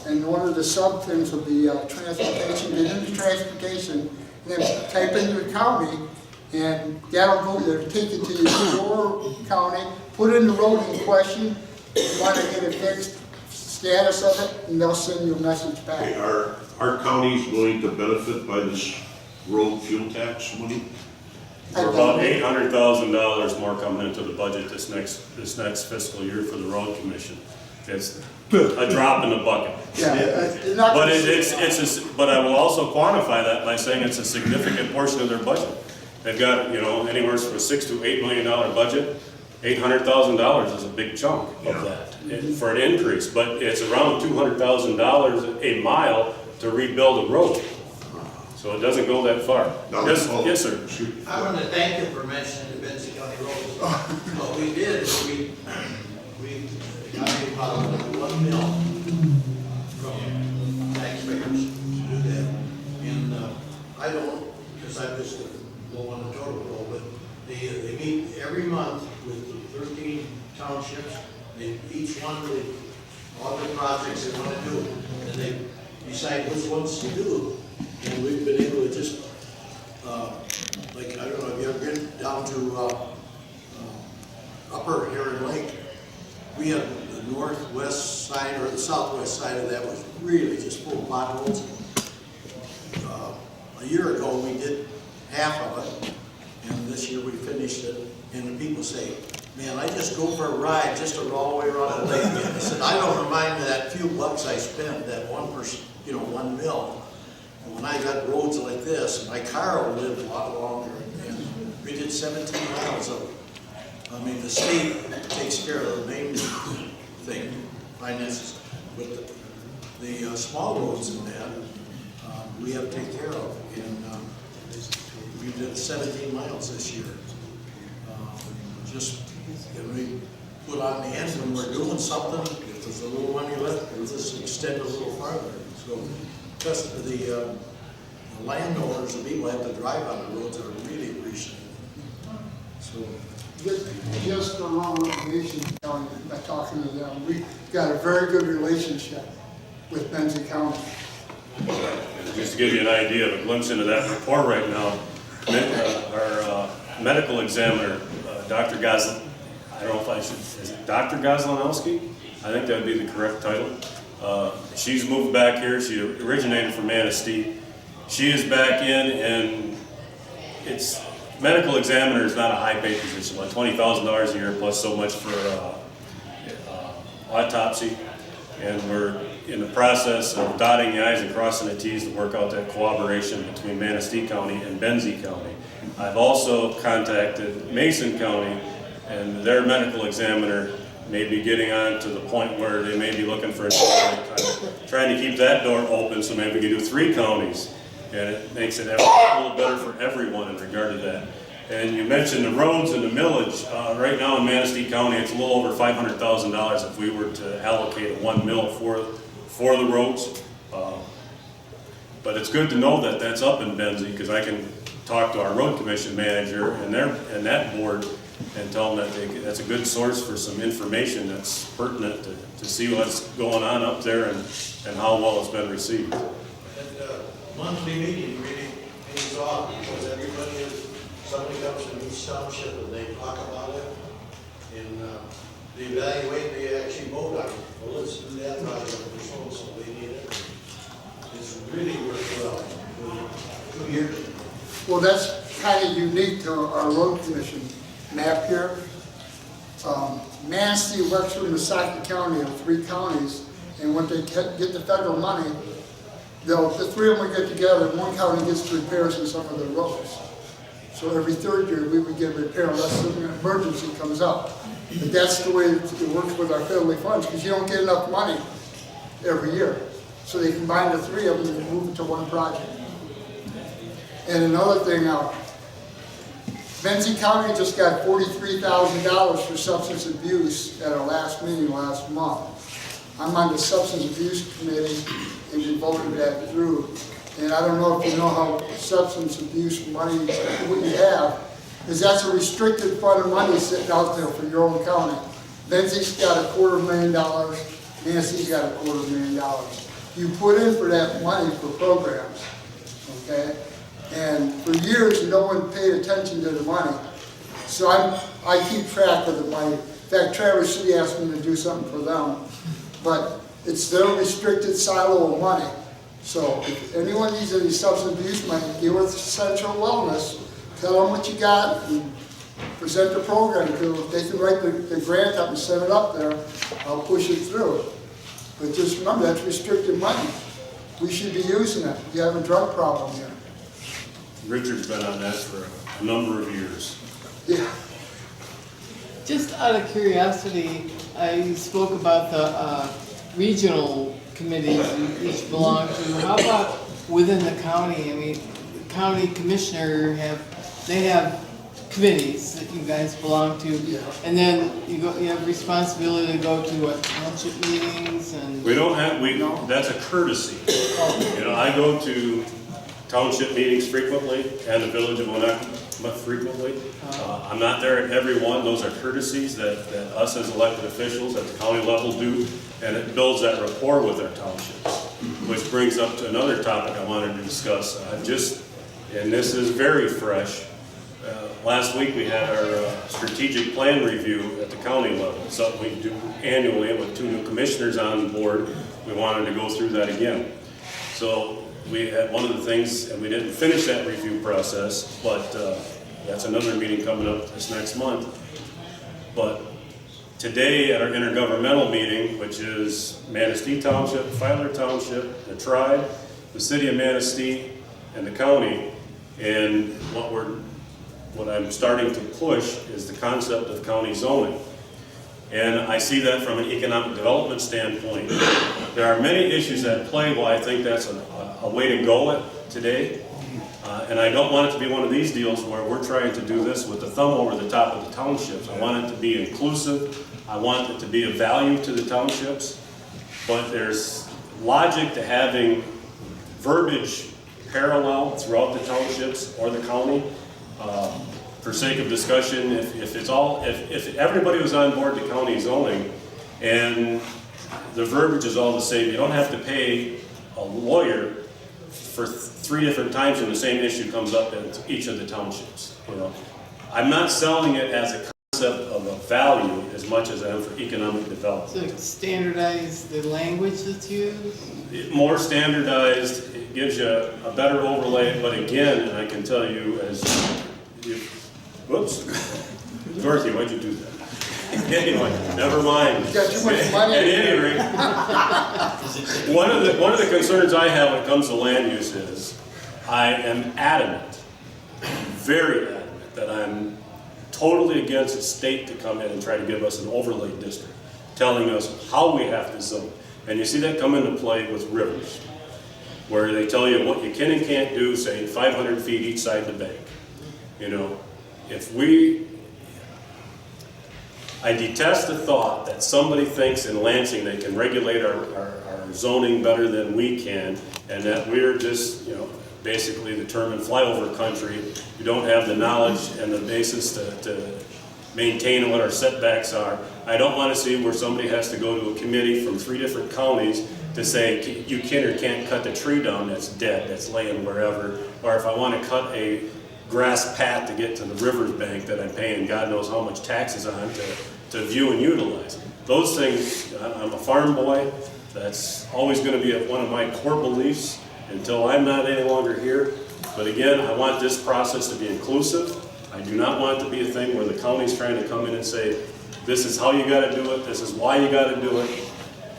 and one of the sub things will be transportation. Get into transportation, and then type in your county, and that'll go there, take you to your county, put in the road in question, you want to get it fixed, status of it, and they'll send you a message back. Okay, are counties going to benefit by this road fuel tax money? We're about $800,000 more coming into the budget this next fiscal year for the road commission. It's a drop in the bucket. Yeah, not But gonna but I will also quantify that by saying it's a significant portion of their budget. They've got, anywhere from a $6 to $8 million budget. $800,000 is a big chunk of that for an increase, but it's around $200,000 a mile to rebuild a road. So it doesn't go that far. Yes, sir. I want to thank you for mentioning the Benson County roads. What we did is we got about $1 million from taxpayers to do that. And I don't, because I'm just low on the total roll, but they meet every month with 13 townships. They each one with all the projects they want to do, and they decide which ones to do. And we've been able to just, like, I don't know, have you ever been down to Upper Heron Lake? We have the northwest side or the southwest side of that was really just full of potholes. A year ago, we did half of it, and this year we finished it, and the people say, "Man, I just go for a ride just to roll all the way around the lake." And I said, "I don't remind me that few bucks I spent, that 1 mil. And when I got roads like this, my car will live a lot longer." And we did 17 miles of it. I mean, the state takes care of the main thing, finances, but the small roads in that, we have to take care of. And we did 17 miles this year. We put on the end when we're doing something, if there's a little money left, we'll just extend a little farther. So just the landowners, the people who have to drive on the roads are really percent. So, Just for wrong information, by talking to them, we got a very good relationship with Benzie County. And just to give you an idea of a glimpse into that report right now, our medical examiner, Dr. Gosl, I don't know if I should, is it Dr. Goslanowski? I think that would be the correct title. She's moved back here. She originated from Manistee. She is back in, and it's medical examiner is not a high paid position, like $20,000 a year plus so much for autopsy. And we're in the process of dotting the I's and crossing the T's to work out that cooperation between Manistee County and Benzie County. I've also contacted Mason County, and their medical examiner may be getting on to the point where they may be looking for trying to keep that door open so maybe we can do 3 counties. And it makes it a little better for everyone in regard to that. And you mentioned the roads and the millage. Right now in Manistee County, it's a little over $500,000 if we were to allocate 1 mil for the roads. But it's good to know that that's up in Benzie, because I can talk to our road commission manager and that board and tell them that that's a good source for some information that's pertinent to see what's going on up there and how well it's been received. and monthly meeting really pays off because somebody comes from each township and they talk about it. And they evaluate, they actually vote on it. Well, let's do that project for so they need it. It's really worked well for 2 years. Well, that's kind of unique to our road commission map here. Manistee works with Misaki County of 3 counties, and when they get the federal money, the 3 of them will get together, and 1 county gets to repairs in some of the roads. So every 3rd year, we would get a repair unless an emergency comes up. But that's the way it works with our federal funds, because you don't get enough money every year. So they combine the 3 of them and move it to 1 project. And another thing now, Benzie County just got $43,000 for substance abuse at our last meeting last month. I'm on the substance abuse committee, and we voted that through. And I don't know if you know how substance abuse money, what you have, is that's a restricted fund of money sitting out there for your own county. Benzie's got $250,000, Manistee's got $250,000. You put in for that money for programs, okay? And for years, no one paid attention to the money. So I keep track of the money. In fact, Traverse City asked me to do something for them. But it's their restricted silo of money. So if anyone needs any substance abuse money, deal with Central Wellness, tell them what you got, and present the program to them. If they can write the grant up and send it up there, I'll push it through. But just remember, that's restricted money. We should be using it. You have a drug problem here. Richard's been on that for a number of years. Yeah. Just out of curiosity, I spoke about the regional committees you each belong to. How about within the county? I mean, the county commissioner they have committees that you guys belong to, and then you have responsibility to go to what, township meetings and. We don't have that's a courtesy. I go to township meetings frequently and the village of Winnetka frequently. I'm not there at every one. Those are courtesies that us as elected officials at the county level do, and it builds that rapport with our townships. Which brings up to another topic I wanted to discuss. And this is very fresh. Last week we had our strategic plan review at the county level. It's something we do annually, and with 2 new commissioners on board, we wanted to go through that again. So we had one of the things, and we didn't finish that review process, but that's another meeting coming up this next month. But today at our intergovernmental meeting, which is Manistee Township, Filer Township, the tribe, the city of Manistee, and the county, and what I'm starting to push is the concept of county zoning. And I see that from an economic development standpoint. There are many issues at play why I think that's a way to go today. And I don't want it to be one of these deals where we're trying to do this with the thumb over the top of the townships. I want it to be inclusive. I want it to be of value to the townships. But there's logic to having verbiage parallel throughout the townships or the county. for sake of discussion, if everybody was on board the county zoning and the verbiage is all the same, you don't have to pay a lawyer for 3 different times when the same issue comes up in each of the townships, you know. I'm not selling it as a concept of a value as much as I am for economic development. So standardize the language that's used? More standardized, it gives you a better overlay, but again, and I can tell you whoops, Dorothy, why'd you do that? Anyway, never mind. You got too much money. At any rate, one of the concerns I have when it comes to land use is I am adamant, very adamant, that I'm totally against the state to come in and try to give us an overlay district, telling us how we have to zone. And you see that come into play with rivers, where they tell you what you can and can't do, say 500 feet each side of the bank. You know, I detest the thought that somebody thinks in Lansing they can regulate our zoning better than we can, and that we're just, you know, basically the term in flyover country. We don't have the knowledge and the basis to maintain what our setbacks are. I don't want to see where somebody has to go to a committee from 3 different counties to say you can or can't cut the tree down that's dead, that's laying wherever, or if I want to cut a grass path to get to the river's bank that I'm paying God knows how much taxes on to view and utilize. Those things, I'm a farm boy, that's always going to be one of my core beliefs until I'm not any longer here. But again, I want this process to be inclusive. I do not want it to be a thing where the county's trying to come in and say, this is how you got to do it, this is why you got to do it.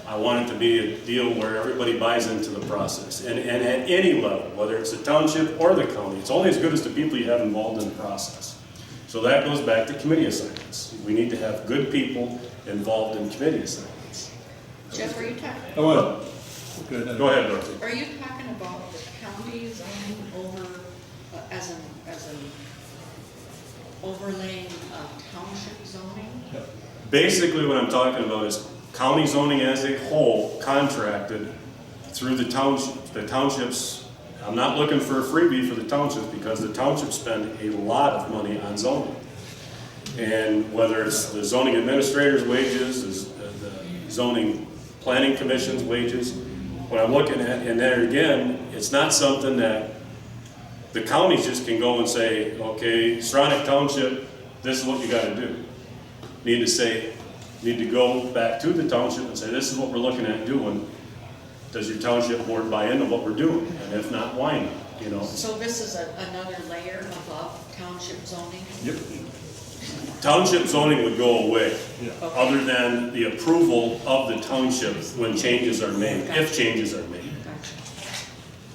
I want it to be a deal where everybody buys into the process. And at any level, whether it's the township or the county, it's only as good as the people you have involved in the process. So that goes back to committee assignments. We need to have good people involved in committee assignments. Jeff, are you talking? Go ahead, Dorothy. Are you talking about the county zoning over, as an overlaying township zoning? Basically what I'm talking about is county zoning as a whole contracted through the townships. The townships, I'm not looking for a freebie for the townships because the townships spend a lot of money on zoning. And whether it's the zoning administrator's wages, the zoning planning commission's wages, what I'm looking at, and there again, it's not something that the counties just can go and say, okay, Stronach Township, this is what you gotta do. Need to go back to the township and say, this is what we're looking at doing. Does your township board buy into what we're doing? And if not, why not? You know? So this is another layer above township zoning? Yep. Township zoning would go away, other than the approval of the township when changes are made, if changes are made.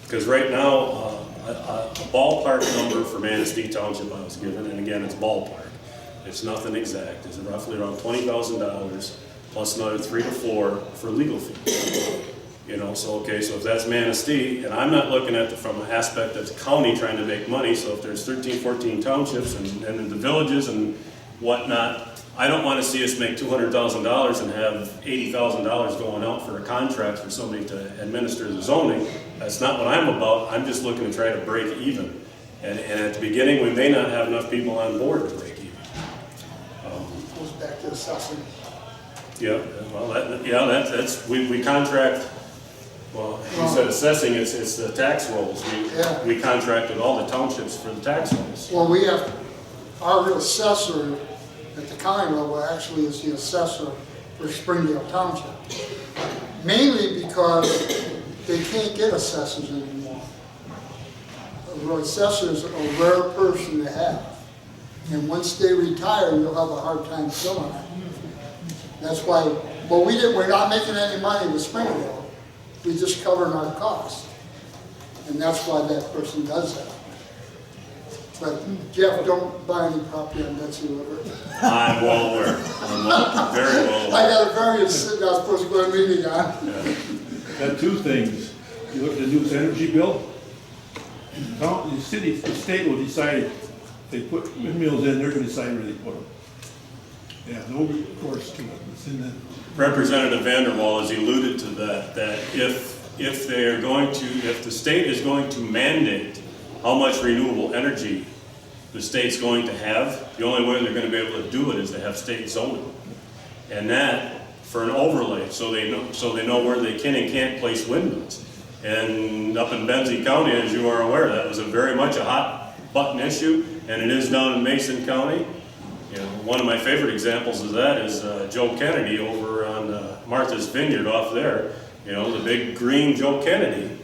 Because right now, a ballpark number for Manistee Township I was given, and again, it's ballpark. It's nothing exact. It's roughly around $20,000 plus another 3 to 4 for legal fees. You know, so okay, so if that's Manistee, and I'm not looking at it from an aspect of the county trying to make money, so if there's 13, 14 townships and the villages and whatnot, I don't want to see us make $200,000 and have $80,000 going out for a contract for somebody to administer the zoning. That's not what I'm about. I'm just looking to try to break even. And at the beginning, we may not have enough people on board to break even. Goes back to assessing. Yeah, well, that's we contract. Well, you said assessing, it's the tax rolls. We contract with all the townships for the tax rolls. Well, we have, our assessor at the county level actually is the assessor for Springdale Township. Mainly because they can't get assessors anymore. Assessors are a rare person to have. And once they retire, you'll have a hard time filling it. That's why, well, we're not making any money with Springdale. We just covering our costs. And that's why that person does that. But Jeff, don't buy any property on Betsy River. I'm well aware. I'm very well aware. I got a variance sitting, I was supposed to go to a meeting on. Got 2 things. You look at the new energy bill, the state will decide if they put windmills in, they're gonna decide where they put them. They have no recourse to it. It's in the Representative Vanderwall has alluded to that if they are going to, if the state is going to mandate how much renewable energy the state's going to have. The only way they're gonna be able to do it is to have state zoning. And that, for an overlay, so they know where they can and can't place windmills. And up in Benzie County, as you are aware, that was very much a hot button issue, and it is down in Mason County. You know, one of my favorite examples of that is Joe Kennedy over on Martha's Vineyard off there. You know, the big green Joe Kennedy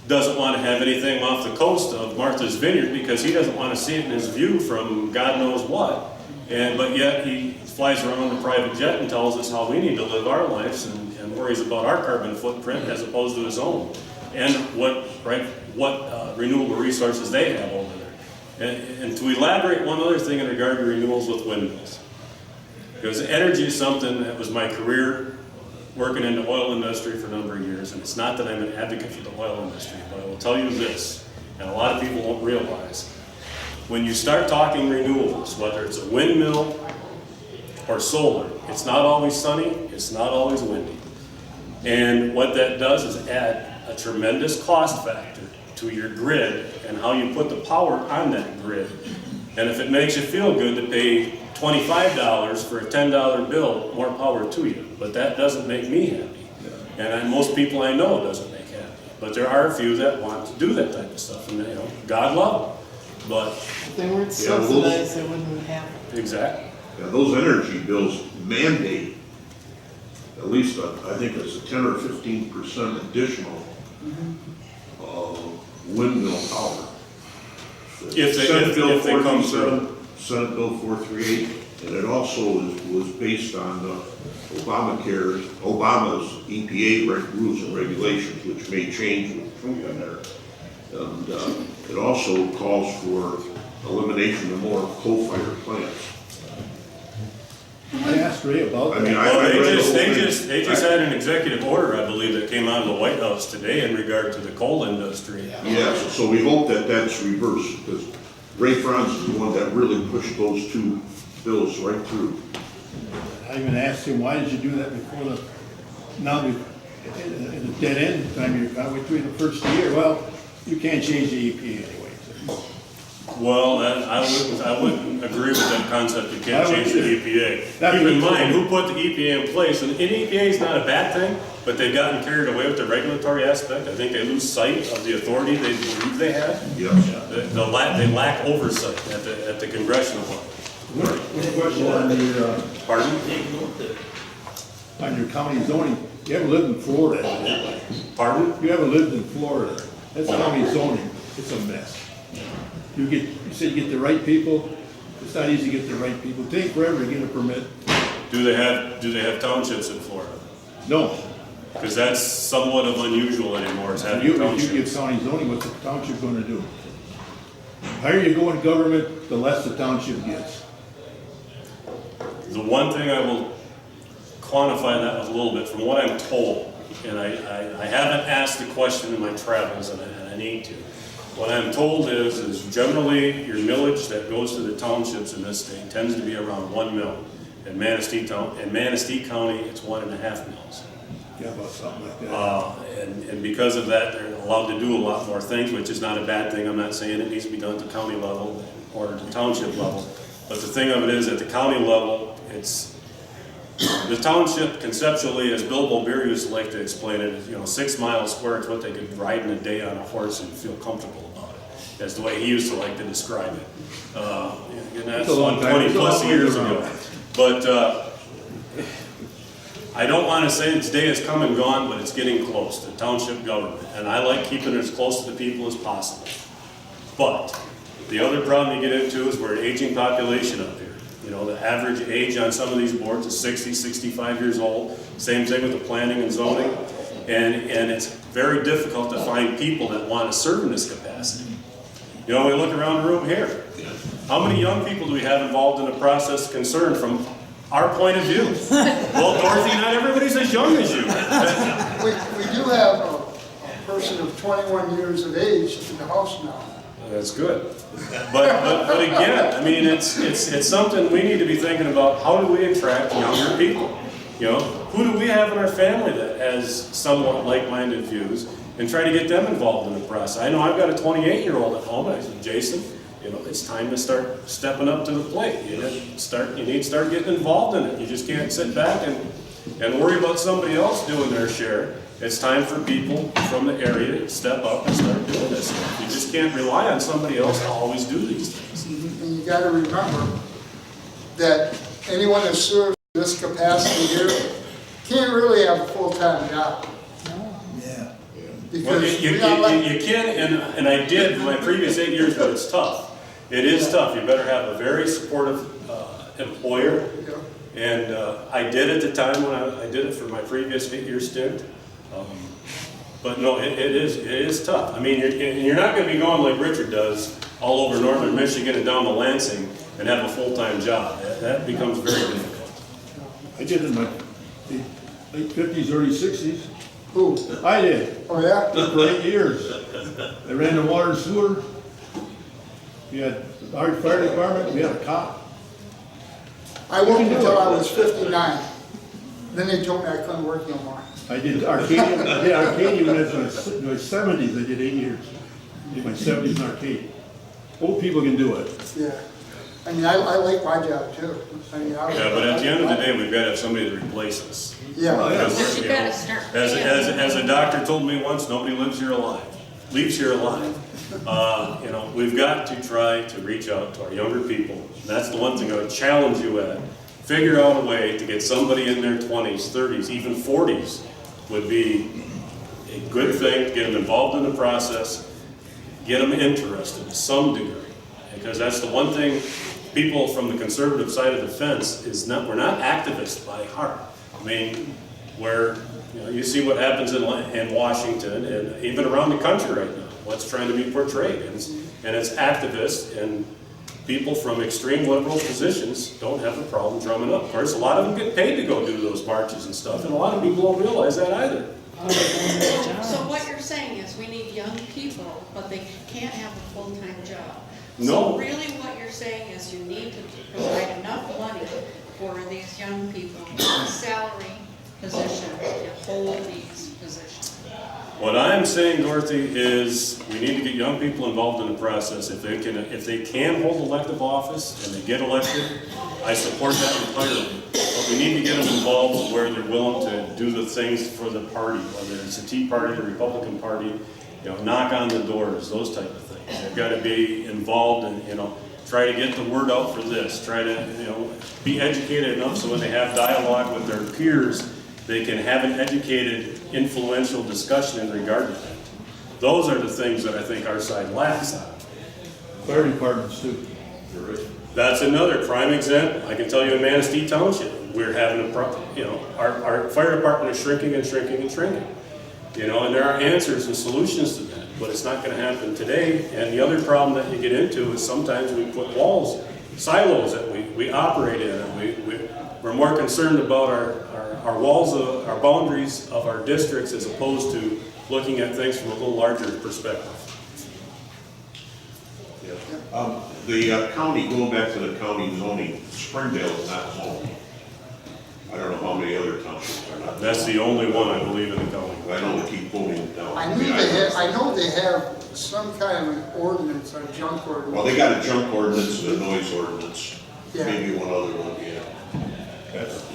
doesn't want to have anything off the coast of Martha's Vineyard because he doesn't want to see it in his view from God knows what. But yet he flies around in a private jet and tells us how we need to live our lives and worries about our carbon footprint as opposed to his own. And what renewable resources they have over there. And to elaborate one other thing in regard to renewals with windmills. Because energy is something that was my career working in the oil industry for a number of years, and it's not that I'm an advocate for the oil industry, but I will tell you this, and a lot of people won't realize, when you start talking renewables, whether it's a windmill or solar, it's not always sunny, it's not always windy. And what that does is add a tremendous cost factor to your grid and how you put the power on that grid. And if it makes you feel good to pay $25 for a $10 bill, more power to you. But that doesn't make me happy. And most people I know it doesn't make happy. But there are a few that want to do that type of stuff, and God love them. But If they weren't subsidized, they wouldn't happen. exactly. Yeah, those energy bills mandate at least, I think it's a 10 or 15% additional windmill power. If they come through. Senate Bill 438, and it also was based on Obama's EPA rules and regulations, which may change with Trump in there. And it also calls for elimination of more coal-fired plants. I asked Ray about that. I mean, Well, I read the whole they thing. just had an executive order, I believe, that came out of the White House today in regard to the coal industry. Yes, so we hope that that's reversed, because Ray Franz is the one that really pushed those two bills right through. I even asked him, why did you do that before now in a dead end time, you're halfway through the first year? Well, you can't change the EPA anyway. Well, I wouldn't agree with that concept, you can't I would change the too. EPA. That's Keep in what- mind, who put the EPA in place, and EPA is not a bad thing, but they've gotten carried away with the regulatory aspect. I think they lose sight of the authority they believe they had. Yes. They lack oversight at the congressional level. One question Pardon? on your county zoning. You haven't lived in Florida, have you? Pardon? You haven't lived in Florida. That's county zoning. It's a mess. You said you get the right people. It's not easy to get the right people. It takes forever to get a permit. Do they have townships in Florida? No. Because that's somewhat of unusual anymore, is having If you townships. give county zoning, what's the township gonna do? The higher you go in government, the less the township gets. The one thing I will quantify that with a little bit, from what I'm told, and I haven't asked the question in my travels, and I need to. What I'm told is generally your millage that goes to the townships in this state tends to be around 1 mill. In Manistee County, it's 1.5 mills. Yeah, about something like that. And because of that, they're allowed to do a lot more things, which is not a bad thing. I'm not saying it needs to be done at the county level or at the township level. But the thing of it is, at the county level, the township conceptually, as Bill Bulbier used to like to explain it, is 6 miles square is what they could ride in a day on a horse and feel comfortable about it. That's the way he used to like to describe it. And that's a long time. 20 It's a plus long years way ago. around. But I don't want to say its day has come and gone, but it's getting close to township government. And I like keeping it as close to the people as possible. But the other problem you get into is we're an aging population up here. The average age on some of these boards is 60, 65 years old. Same thing with the planning and zoning. And it's very difficult to find people that want to serve in this capacity. We look around the room here. How many young people do we have involved in the process concerned from our point of view? Well, Dorothy, not everybody's as young as you. We do have a person of 21 years of age in the House now. That's good. But again, I mean, it's something we need to be thinking about. How do we attract younger people? Who do we have in our family that has somewhat like-minded views, and try to get them involved in the process? I know I've got a 28-year-old at home. I said, Jason, you know, it's time to start stepping up to the plate. You need to start getting involved in it. You just can't sit back and worry about somebody else doing their share. It's time for people from the area to step up and start doing this stuff. You just can't rely on somebody else to always do these things. And you gotta remember that anyone that serves this capacity here can't really have a full-time job. Yeah. Well, Because you can, and I did my previous 8 years, but it's tough. It is tough. You better have a very supportive employer. And I did at the time when I did it for my previous 8-year stint. But no, it is tough. I mean, you're not going to be going like Richard does all over northern Michigan and down to Lansing and have a full-time job. That becomes very difficult. I did in my late 50s, early 60s. Who? I did. Oh, yeah? For 8 years. I ran the water and sewer. We had our fire department, we had a cop. I worked until I was 59. Then they told me I couldn't work no more. I did Arcadia, Arcadia when I was in my 70s, I did 8 years. In my 70s in Arcadia. Old people can do it. Yeah. I mean, I like my job too. I mean, Yeah, but at the end of the day, we've got to have somebody to replace us. Yeah. Because, You you know, gotta start as a doctor told me once, nobody leaves here alive. You know, we've got to try to reach out to our younger people. And that's the one thing I would challenge you at. Figure out a way to get somebody in their 20s, 30s, even 40s would be a good thing to get them involved in the process, get them interested to some degree. Because that's the one thing people from the conservative side of the fence is we're not activists by heart. I mean, you see what happens in Washington and even around the country right now, what's trying to be portrayed. And it's activists and people from extreme liberal positions don't have a problem drumming up. Of course, a lot of them get paid to go do those marches and stuff, and a lot of people don't realize that either. So what you're saying is we need young people, but they can't have a full-time job. No. So really what you're saying is you need to provide enough money for these young people, salary position, to hold these positions. What I'm saying, Dorothy, is we need to get young people involved in the process. If they can hold elective office and they get elected, I support that entirely. But we need to get them involved where they're willing to do the things for the party, whether it's the Tea Party, the Republican Party, knock on the doors, those type of things. They've got to be involved and, try to get the word out for this. Try to, be educated enough so when they have dialogue with their peers, they can have an educated, influential discussion in regard to that. Those are the things that I think our side lacks on. Fire departments too. That's another prime example. I can tell you in Manistee Township, we're having our fire department is shrinking and shrinking and shrinking. And there are answers and solutions to that, but it's not going to happen today. And the other problem that you get into is sometimes we put walls, silos that we operate in, and we're more concerned about our walls, our boundaries of our districts as opposed to looking at things from a little larger perspective. The county, going back to the county zoning, Springdale is not zoned. I don't know how many other townships are not. That's the only one I believe in the county. I know they keep pulling it down. I know they have some kind of an ordinance, a junk ordinance. Well, they got a junk ordinance and a noise ordinance. Yeah. Maybe one other one, yeah.